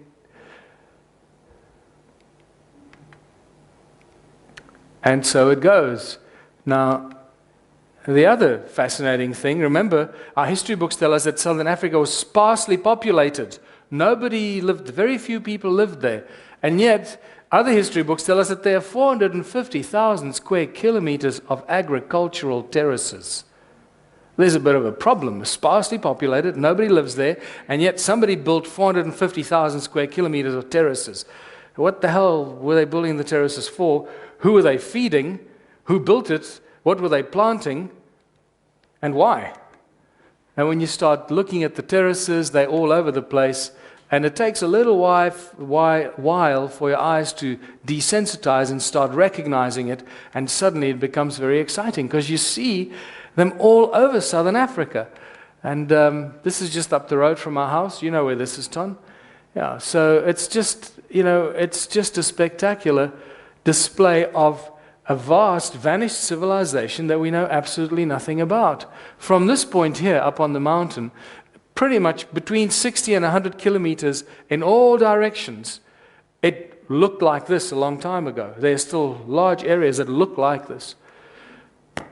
And so it goes. Now, the other fascinating thing, remember, our history books tell us that Southern Africa was sparsely populated. Nobody lived, very few people lived there. And yet, other history books tell us that there are 450,000 square kilometers of agricultural terraces. There's a bit of a problem. Sparsely populated, nobody lives there, and yet somebody built 450,000 square kilometers of terraces. What the hell were they building the terraces for? Who were they feeding? Who built it? What were they planting, and why? And when you start looking at the terraces, they're all over the place, and it takes a little while for your eyes to desensitize and start recognizing it, and suddenly it becomes very exciting, because you see them all over Southern Africa. And this is just up the road from our house. You know where this is, Ton? Yeah, so it's just, it's just a spectacular display of a vast, vanished civilization that we know absolutely nothing about. From this point here, up on the mountain, pretty much between 60 and 100 kilometers in all directions, it looked like this a long time ago. There are still large areas that look like this.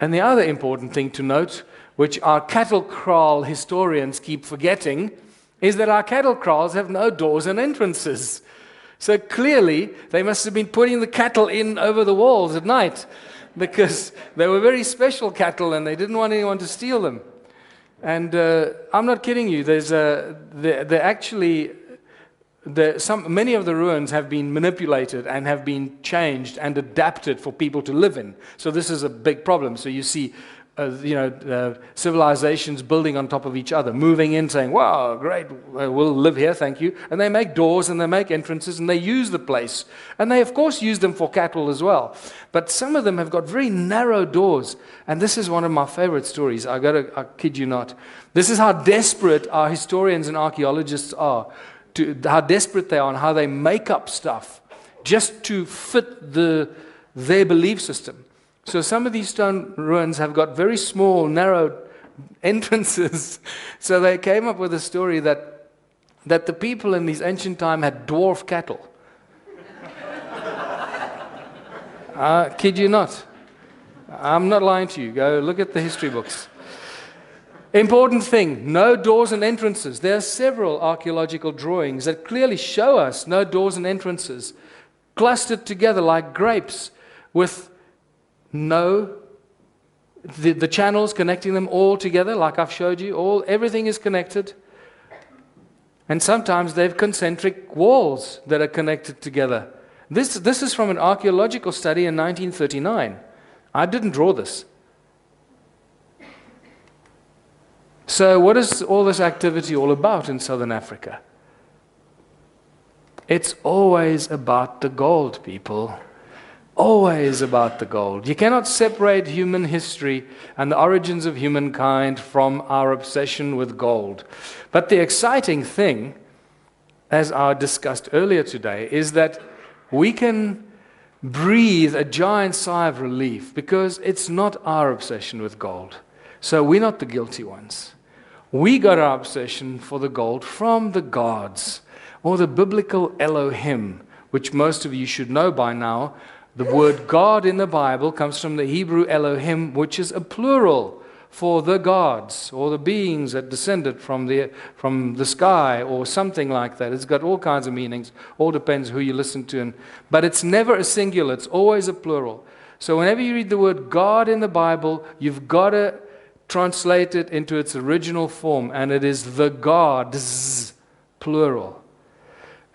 And the other important thing to note which our cattle kraal historians keep forgetting, is that our cattle kraals have no doors and entrances. So clearly, they must have been putting the cattle in over the walls at night, because they were very special cattle and they didn't want anyone to steal them. And I'm not kidding you. Many of the ruins have been manipulated and have been changed and adapted for people to live in. So this is a big problem. So you see, civilizations building on top of each other, moving in, saying, "Wow, great, we'll live here, thank you." And they make doors and they make entrances and they use the place. And they, of course, use them for cattle as well. But some of them have got very narrow doors. And this is one of my favorite stories. I kid you not. This is how desperate our historians and archaeologists are, how desperate they are and how they make up stuff just to fit their belief system. So some of these stone ruins have got very small, narrow entrances. So they came up with a story that the people in these ancient time had dwarf cattle. I kid you not. I'm not lying to you. Go look at the history books. Important thing, no doors and entrances. There are several archaeological drawings that clearly show us no doors and entrances, clustered together like grapes with the channels connecting them all together, like I've showed you. Everything is connected. And sometimes they have concentric walls that are connected together. This is from an archaeological study in 1939. I didn't draw this. So what is all this activity all about in Southern Africa? It's always about the gold, people. Always about the gold. You cannot separate human history and the origins of humankind from our obsession with gold. But the exciting thing, as I discussed earlier today, is that we can breathe a giant sigh of relief because it's not our obsession with gold. So we're not the guilty ones. We got our obsession for the gold from the gods, or the biblical Elohim, which most of you should know by now. The word God in the Bible comes from the Hebrew Elohim, which is a plural for the gods, or the beings that descended from the sky, or something like that. It's got all kinds of meanings. All depends who you listen to. But it's never a singular. It's always a plural. So whenever you read the word God in the Bible, you've got to translate it into its original form, and it is the gods, plural.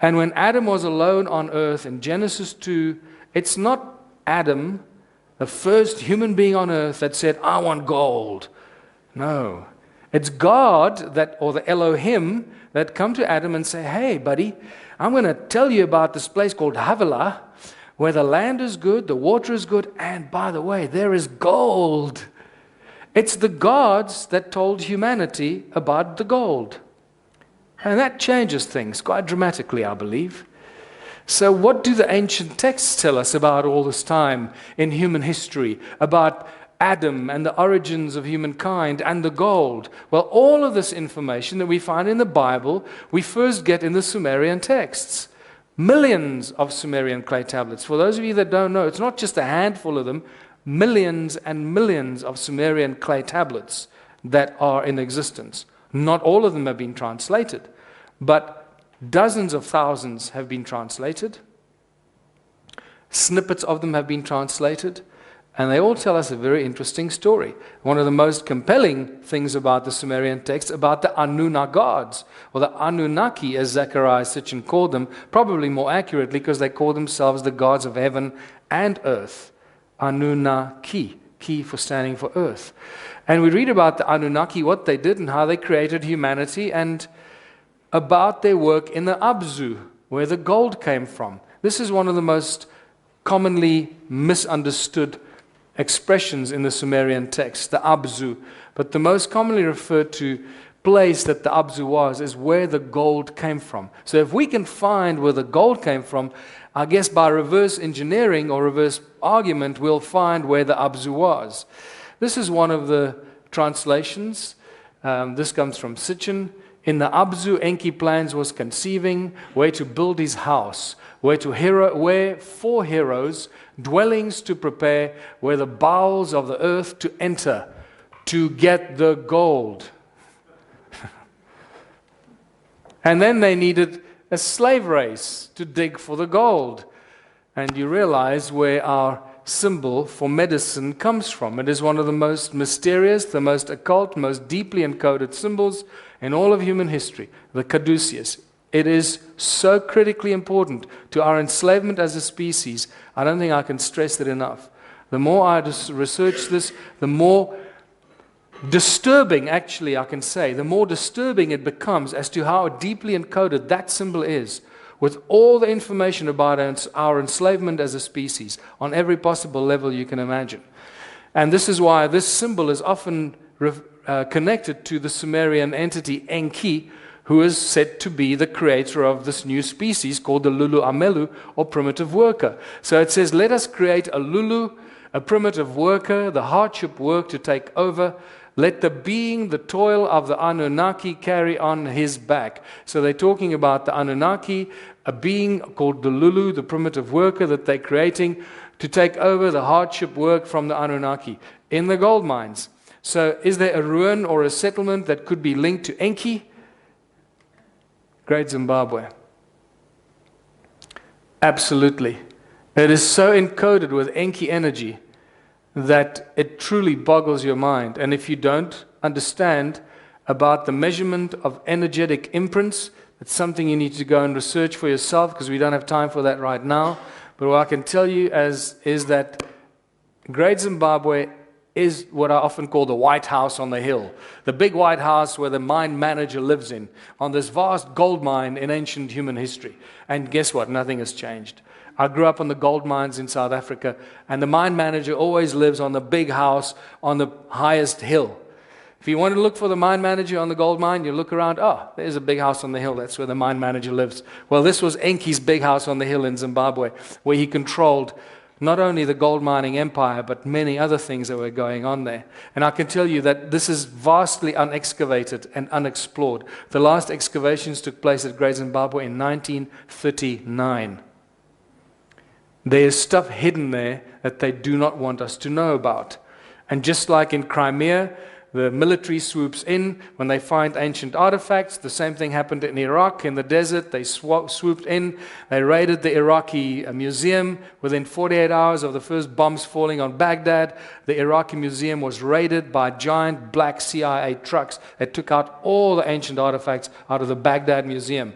And when Adam was alone on earth in Genesis 2, it's not Adam, the first human being on earth, that said, "I want gold." No. It's God, or the Elohim, that come to Adam and say, "Hey, buddy, I'm going to tell you about this place called Havilah, where the land is good, the water is good, and by the way, there is gold." It's the gods that told humanity about the gold. And that changes things quite dramatically, I believe. So what do the ancient texts tell us about all this time in human history, about Adam and the origins of humankind and the gold? Well, all of this information that we find in the Bible, we first get in the Sumerian texts. Millions of Sumerian clay tablets. For those of you that don't know, it's not just a handful of them, millions and millions of Sumerian clay tablets that are in existence. Not all of them have been translated, but dozens of thousands have been translated. Snippets of them have been translated, and they all tell us a very interesting story. One of the most compelling things about the Sumerian text, about the Anunnaki gods, or the Anunnaki, as Zechariah Sitchin called them, probably more accurately because they call themselves the gods of heaven and earth. Anunnaki, ki for standing for earth. And we read about the Anunnaki, what they did and how they created humanity, and about their work in the Abzu, where the gold came from. This is one of the most commonly misunderstood expressions in the Sumerian text, the Abzu. But the most commonly referred to place that the Abzu was is where the gold came from. So if we can find where the gold came from, I guess by reverse engineering or reverse argument, we'll find where the Abzu was. This is one of the translations. This comes from Sitchin. In the Abzu, Enki plans was conceiving where to build his house, where for heroes, dwellings to prepare, where the bowels of the earth to enter. to get the gold. And then they needed a slave race to dig for the gold. And you realize where our symbol for medicine comes from. It is one of the most mysterious, the most occult, most deeply encoded symbols in all of human history, the caduceus. It is so critically important to our enslavement as a species. I don't think I can stress it enough. The more I research this, the more disturbing, actually, I can say, the more disturbing it becomes as to how deeply encoded that symbol is with all the information about our enslavement as a species on every possible level you can imagine. And this is why this symbol is often connected to the Sumerian entity Enki, who is said to be the creator of this new species called the Lulu Amelu, or primitive worker. So it says, let us create a Lulu, a primitive worker, the hardship work to take over. Let the being, the toil of the Anunnaki carry on his back. So they're talking about the Anunnaki, a being called the Lulu, the primitive worker that they're creating to take over the hardship work from the Anunnaki in the gold mines. So is there a ruin or a settlement that could be linked to Enki? Great Zimbabwe. Absolutely. It is so encoded with Enki energy that it truly boggles your mind. And if you don't understand about the measurement of energetic imprints, it's something you need to go and research for yourself, because we don't have time for that right now. But what I can tell you is that Great Zimbabwe is what I often call the White House on the hill. The big White House where the mine manager lives in, on this vast gold mine in ancient human history. And guess what? Nothing has changed. I grew up on the gold mines in South Africa, and the mine manager always lives on the big house on the highest hill. If you want to look for the mine manager on the gold mine, you look around, oh, there's a big house on the hill. That's where the mine manager lives. Well, this was Enki's big house on the hill in Zimbabwe, where he controlled not only the gold mining empire, but many other things that were going on there. And I can tell you that this is vastly unexcavated and unexplored. The last excavations took place at Great Zimbabwe in 1939. There is stuff hidden there that they do not want us to know about. And just like in Crimea, the military swoops in when they find ancient artifacts. The same thing happened in Iraq, in the desert. They swooped in. They raided the Iraqi museum. Within 48 hours of the first bombs falling on Baghdad, the Iraqi museum was raided by giant black CIA trucks that took out all the ancient artifacts out of the Baghdad museum.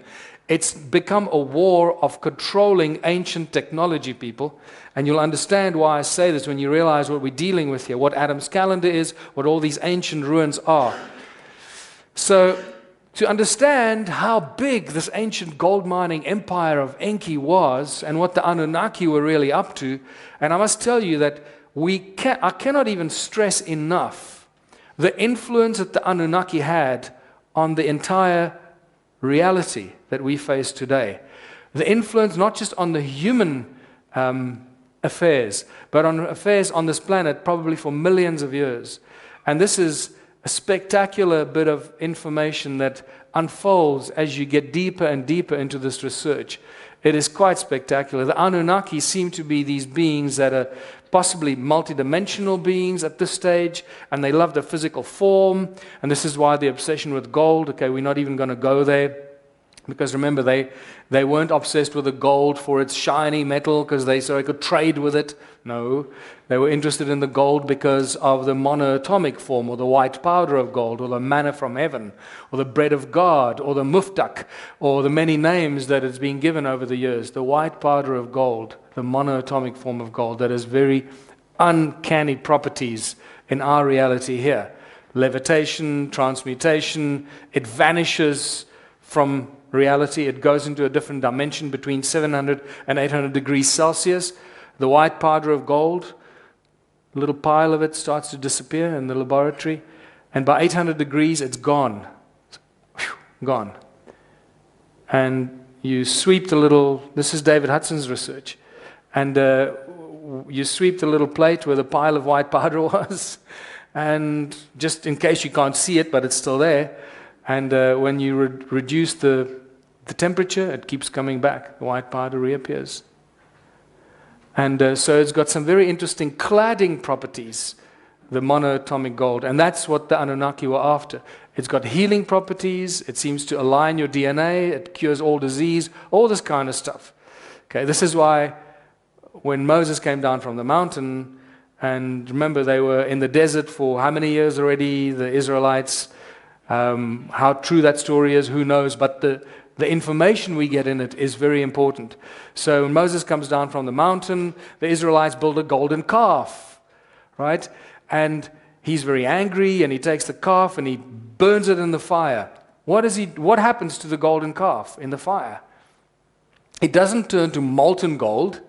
It's become a war of controlling ancient technology, people. And you'll understand why I say this when you realize what we're dealing with here, what Adam's calendar is, what all these ancient ruins are. So, to understand how big this ancient gold mining empire of Enki was and what the Anunnaki were really up to, and I must tell you that I cannot even stress enough the influence that the Anunnaki had on the entire reality that we face today. The influence not just on the human affairs, but on affairs on this planet probably for millions of years. And this is a spectacular bit of information that unfolds as you get deeper and deeper into this research. It is quite spectacular. The Anunnaki seem to be these beings that are possibly multidimensional beings at this stage, and they love the physical form, and this is why the obsession with gold. Okay, we're not even going to go there, because remember, they weren't obsessed with the gold for its shiny metal because they could trade with it. No, they were interested in the gold because of the monoatomic form, or the white powder of gold, or the manna from heaven, or the bread of God, or the muftak, or the many names that it's been given over the years. The white powder of gold, the monoatomic form of gold that has very uncanny properties in our reality here. Levitation, transmutation, it vanishes from reality. It goes into a different dimension between 700 and 800 degrees Celsius. The white powder of gold, a little pile of it starts to disappear in the laboratory, and by 800 degrees it's gone. Gone. And you sweep the little, this is David Hudson's research, and you sweep the little plate where the pile of white powder was, and just in case you can't see it, but it's still there, and when you reduce the temperature, it keeps coming back. The white powder reappears. And so it's got some very interesting cladding properties the monoatomic gold. And that's what the Anunnaki were after. It's got healing properties. It seems to align your DNA. It cures all disease, all this kind of stuff. Okay, this is why when Moses came down from the mountain, and remember they were in the desert for how many years already, the Israelites, how true that story is, who knows, but the information we get in it is very important. So when Moses comes down from the mountain, the Israelites build a golden calf, right? And he's very angry, and he takes the calf and he burns it in the fire. What happens to the golden calf in the fire? It doesn't turn to molten gold,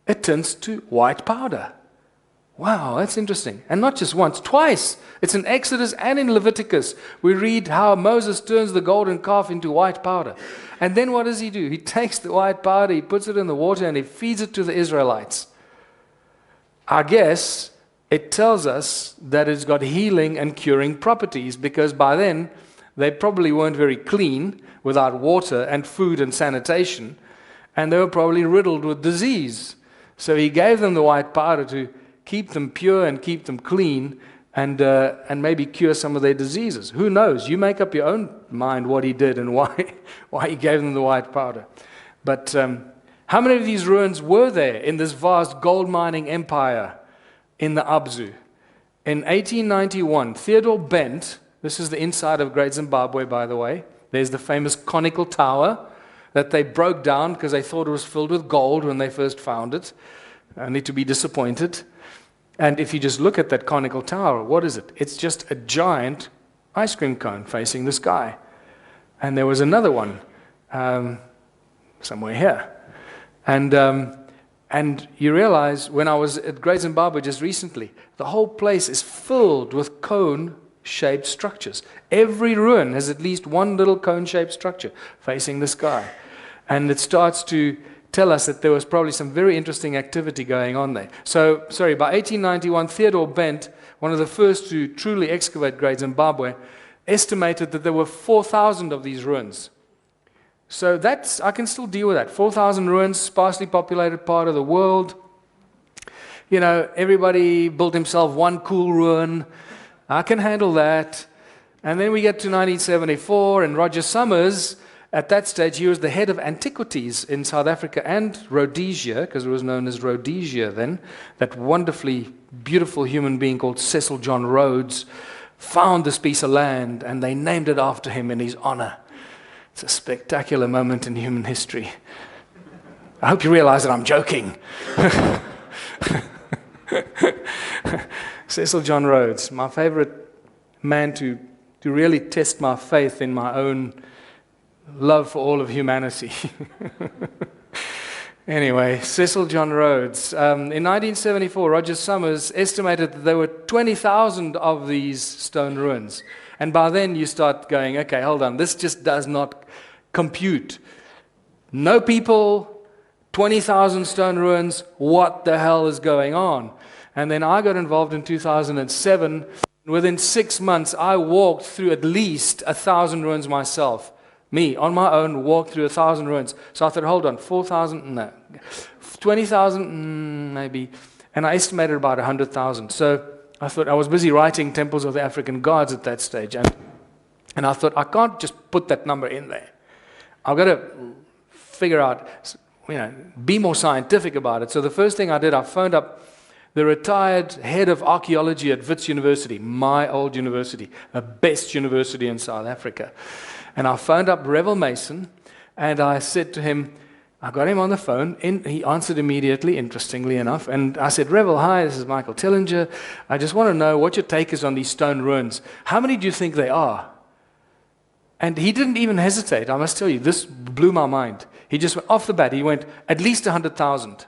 it turns to white powder. Wow, that's interesting. And not just once, twice. It's in Exodus and in Leviticus. We read how Moses turns the golden calf into white powder. And then what does he do? He takes the white powder, he puts it in the water, and he feeds it to the Israelites. I guess it tells us that it's got healing and curing properties, because by then they probably weren't very clean without water and food and sanitation, and they were probably riddled with disease. So he gave them the white powder to keep them pure and keep them clean, and maybe cure some of their diseases. Who knows? You make up your own mind what he did and why he gave them the white powder. But how many of these ruins were there in this vast gold mining empire in the Abzu? In 1891, Theodore Bent, this is the inside of Great Zimbabwe, by the way. There's the famous conical tower that they broke down because they thought it was filled with gold when they first found it, only to be disappointed. And if you just look at that conical tower, what is it? It's just a giant ice cream cone facing the sky. And there was another one somewhere here. And you realize, when I was at Great Zimbabwe just recently, the whole place is filled with cone-shaped structures. Every ruin has at least one little cone-shaped structure facing the sky. And it starts to tell us that there was probably some very interesting activity going on there. So, by 1891, Theodore Bent, one of the first to truly excavate Great Zimbabwe, estimated that there were 4,000 of these ruins. So I can still deal with that. 4,000 ruins, sparsely populated part of the world. You know, everybody built himself one cool ruin. I can handle that. And then we get to 1974, and Roger Summers, at that stage, he was the head of antiquities in South Africa and Rhodesia, because it was known as Rhodesia then. That wonderfully beautiful human being called Cecil John Rhodes found this piece of land, and they named it after him in his honor. It's a spectacular moment in human history. I hope you realize that I'm joking. Cecil John Rhodes, my favorite man to really test my faith in my own love for all of humanity. Anyway, Cecil John Rhodes. In 1974, Roger Summers estimated that there were 20,000 of these stone ruins. And by then you start going, okay, hold on, this just does not compute. No people, 20,000 stone ruins, what the hell is going on? And then I got involved in 2007. Within 6 months, I walked through at least 1,000 ruins myself. Me, on my own, walked through 1,000 ruins. So I thought, hold on, 4,000? No. 20,000? Maybe. And I estimated about 100,000. So I thought, I was busy writing Temples of the African Gods at that stage. And I thought, I can't just put that number in there. I've got to figure out, be more scientific about it. So the first thing I did, I phoned up the retired head of archaeology at Wits University, my old university, the best university in South Africa. And I phoned up Revel Mason, and I said to him, I got him on the phone. He answered immediately, interestingly enough. And I said, Revel, hi, this is Michael Tillinger. I just want to know what your take is on these stone ruins. How many do you think they are? And he didn't even hesitate. I must tell you, this blew my mind. He just went off the bat. He went, at least 100,000.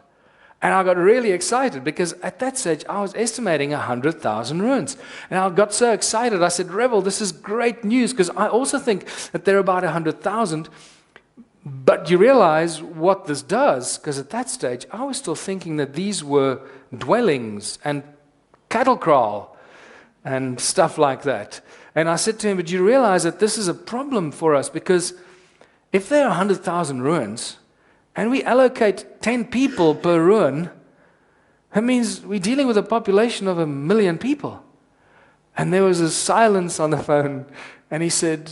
And I got really excited because at that stage I was estimating 100,000 ruins. And I got so excited. I said, Revel, this is great news, because I also think that there are about 100,000. But you realize what this does, because at that stage I was still thinking that these were dwellings and cattle kraal and stuff like that. And I said to him, but you realize that this is a problem for us, because if there are 100,000 ruins, and we allocate 10 people per ruin, That means we're dealing with a population of 1 million people. And there was a silence on the phone, and he said,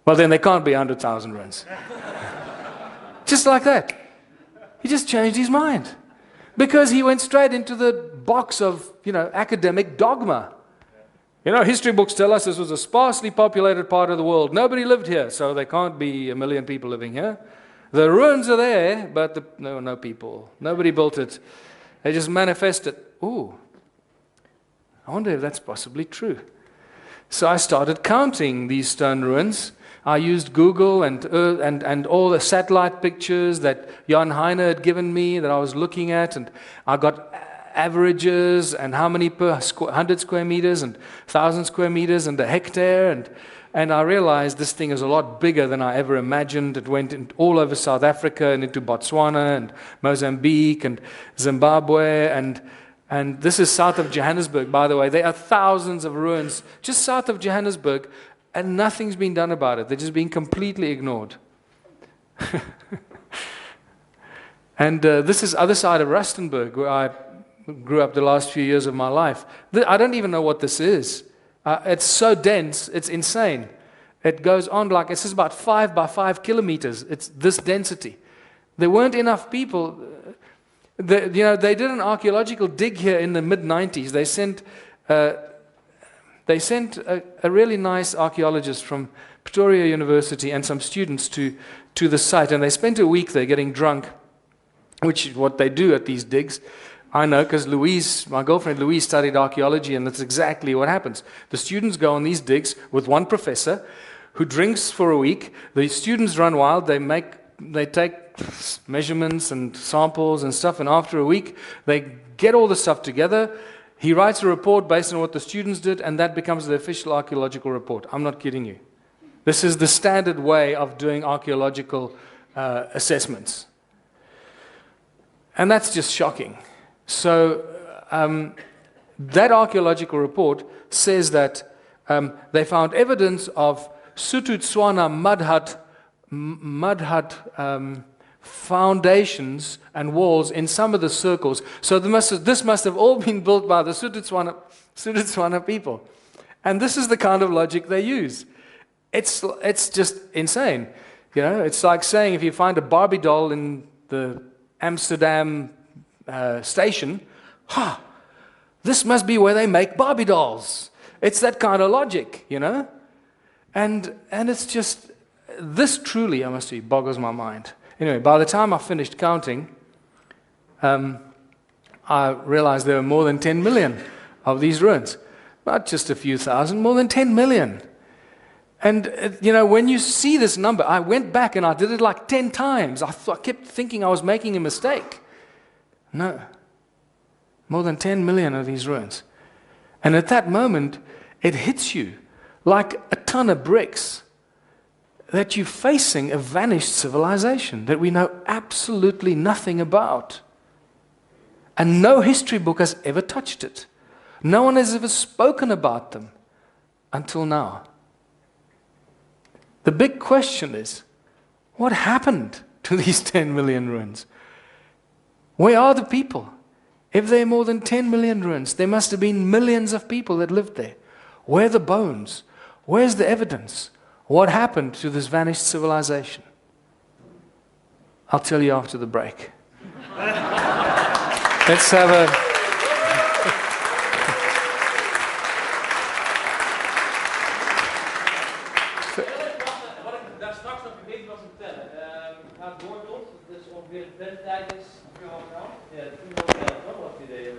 well, then there can't be 100,000 ruins. Just like that. He just changed his mind. Because he went straight into the box of, academic dogma. History books tell us this was a sparsely populated part of the world. Nobody lived here, so there can't be 1 million people living here. The ruins are there, but there were no people. Nobody built it. They just manifested. Ooh, I wonder if that's possibly true. So I started counting these stone ruins. I used Google and all the satellite pictures that Jan Hine had given me that I was looking at, and I got averages and how many per 100 square meters and 1,000 square meters and a hectare, and I realized this thing is a lot bigger than I ever imagined. It went all over South Africa and into Botswana and Mozambique and Zimbabwe, and this is south of Johannesburg, by the way. There are thousands of ruins just south of Johannesburg, and nothing's been done about it. They're just being completely ignored. And this is other side of Rustenburg, where I grew up the last few years of my life. I don't even know what this is. It's so dense, it's insane. It goes on like, it says about 5 by 5 kilometers. It's this density. There weren't enough people. They did an archaeological dig here in the mid-90s. They sent a really nice archaeologist from Pretoria University and some students to the site, and they spent a week there getting drunk, which is what they do at these digs. I know because Louise, my girlfriend Louise, studied archaeology, and that's exactly what happens. The students go on these digs with one professor who drinks for a week. The students run wild. They take measurements and samples and stuff, and after a week, they get all the stuff together. He writes a report based on what the students did, and that becomes the official archaeological report. I'm not kidding you. This is the standard way of doing archaeological assessments. And that's just shocking. So that archaeological report says that they found evidence of Suthutswana mud hut foundations and walls in some of the circles. So this must have all been built by the Suthutswana people. And this is the kind of logic they use. It's just insane. It's like saying if you find a Barbie doll in the Amsterdam station, this must be where they make Barbie dolls. It's that kind of logic, And it's just, this truly, I must say, boggles my mind. Anyway, by the time I finished counting, I realized there were more than 10 million of these ruins. Not just a few thousand, more than 10 million. And, when you see this number, I went back and I did it like 10 times. I kept thinking I was making a mistake. No. More than 10 million of these ruins. And at that moment, it hits you like a ton of bricks that you're facing a vanished civilization that we know absolutely nothing about. And no history book has ever touched it. No one has ever spoken about them until now. The big question is, what happened to these 10 million ruins? Where are the people? If there are more than 10 million ruins, there must have been millions of people that lived there. Where are the bones? Where's the evidence? What happened to this vanished civilization? I'll tell you after the break. Let's have a... Wat ik daar straks nog een beetje wil vertellen. Gaat doortocht, dus ongeveer de tijd is. Ja, dat is wel wat idee.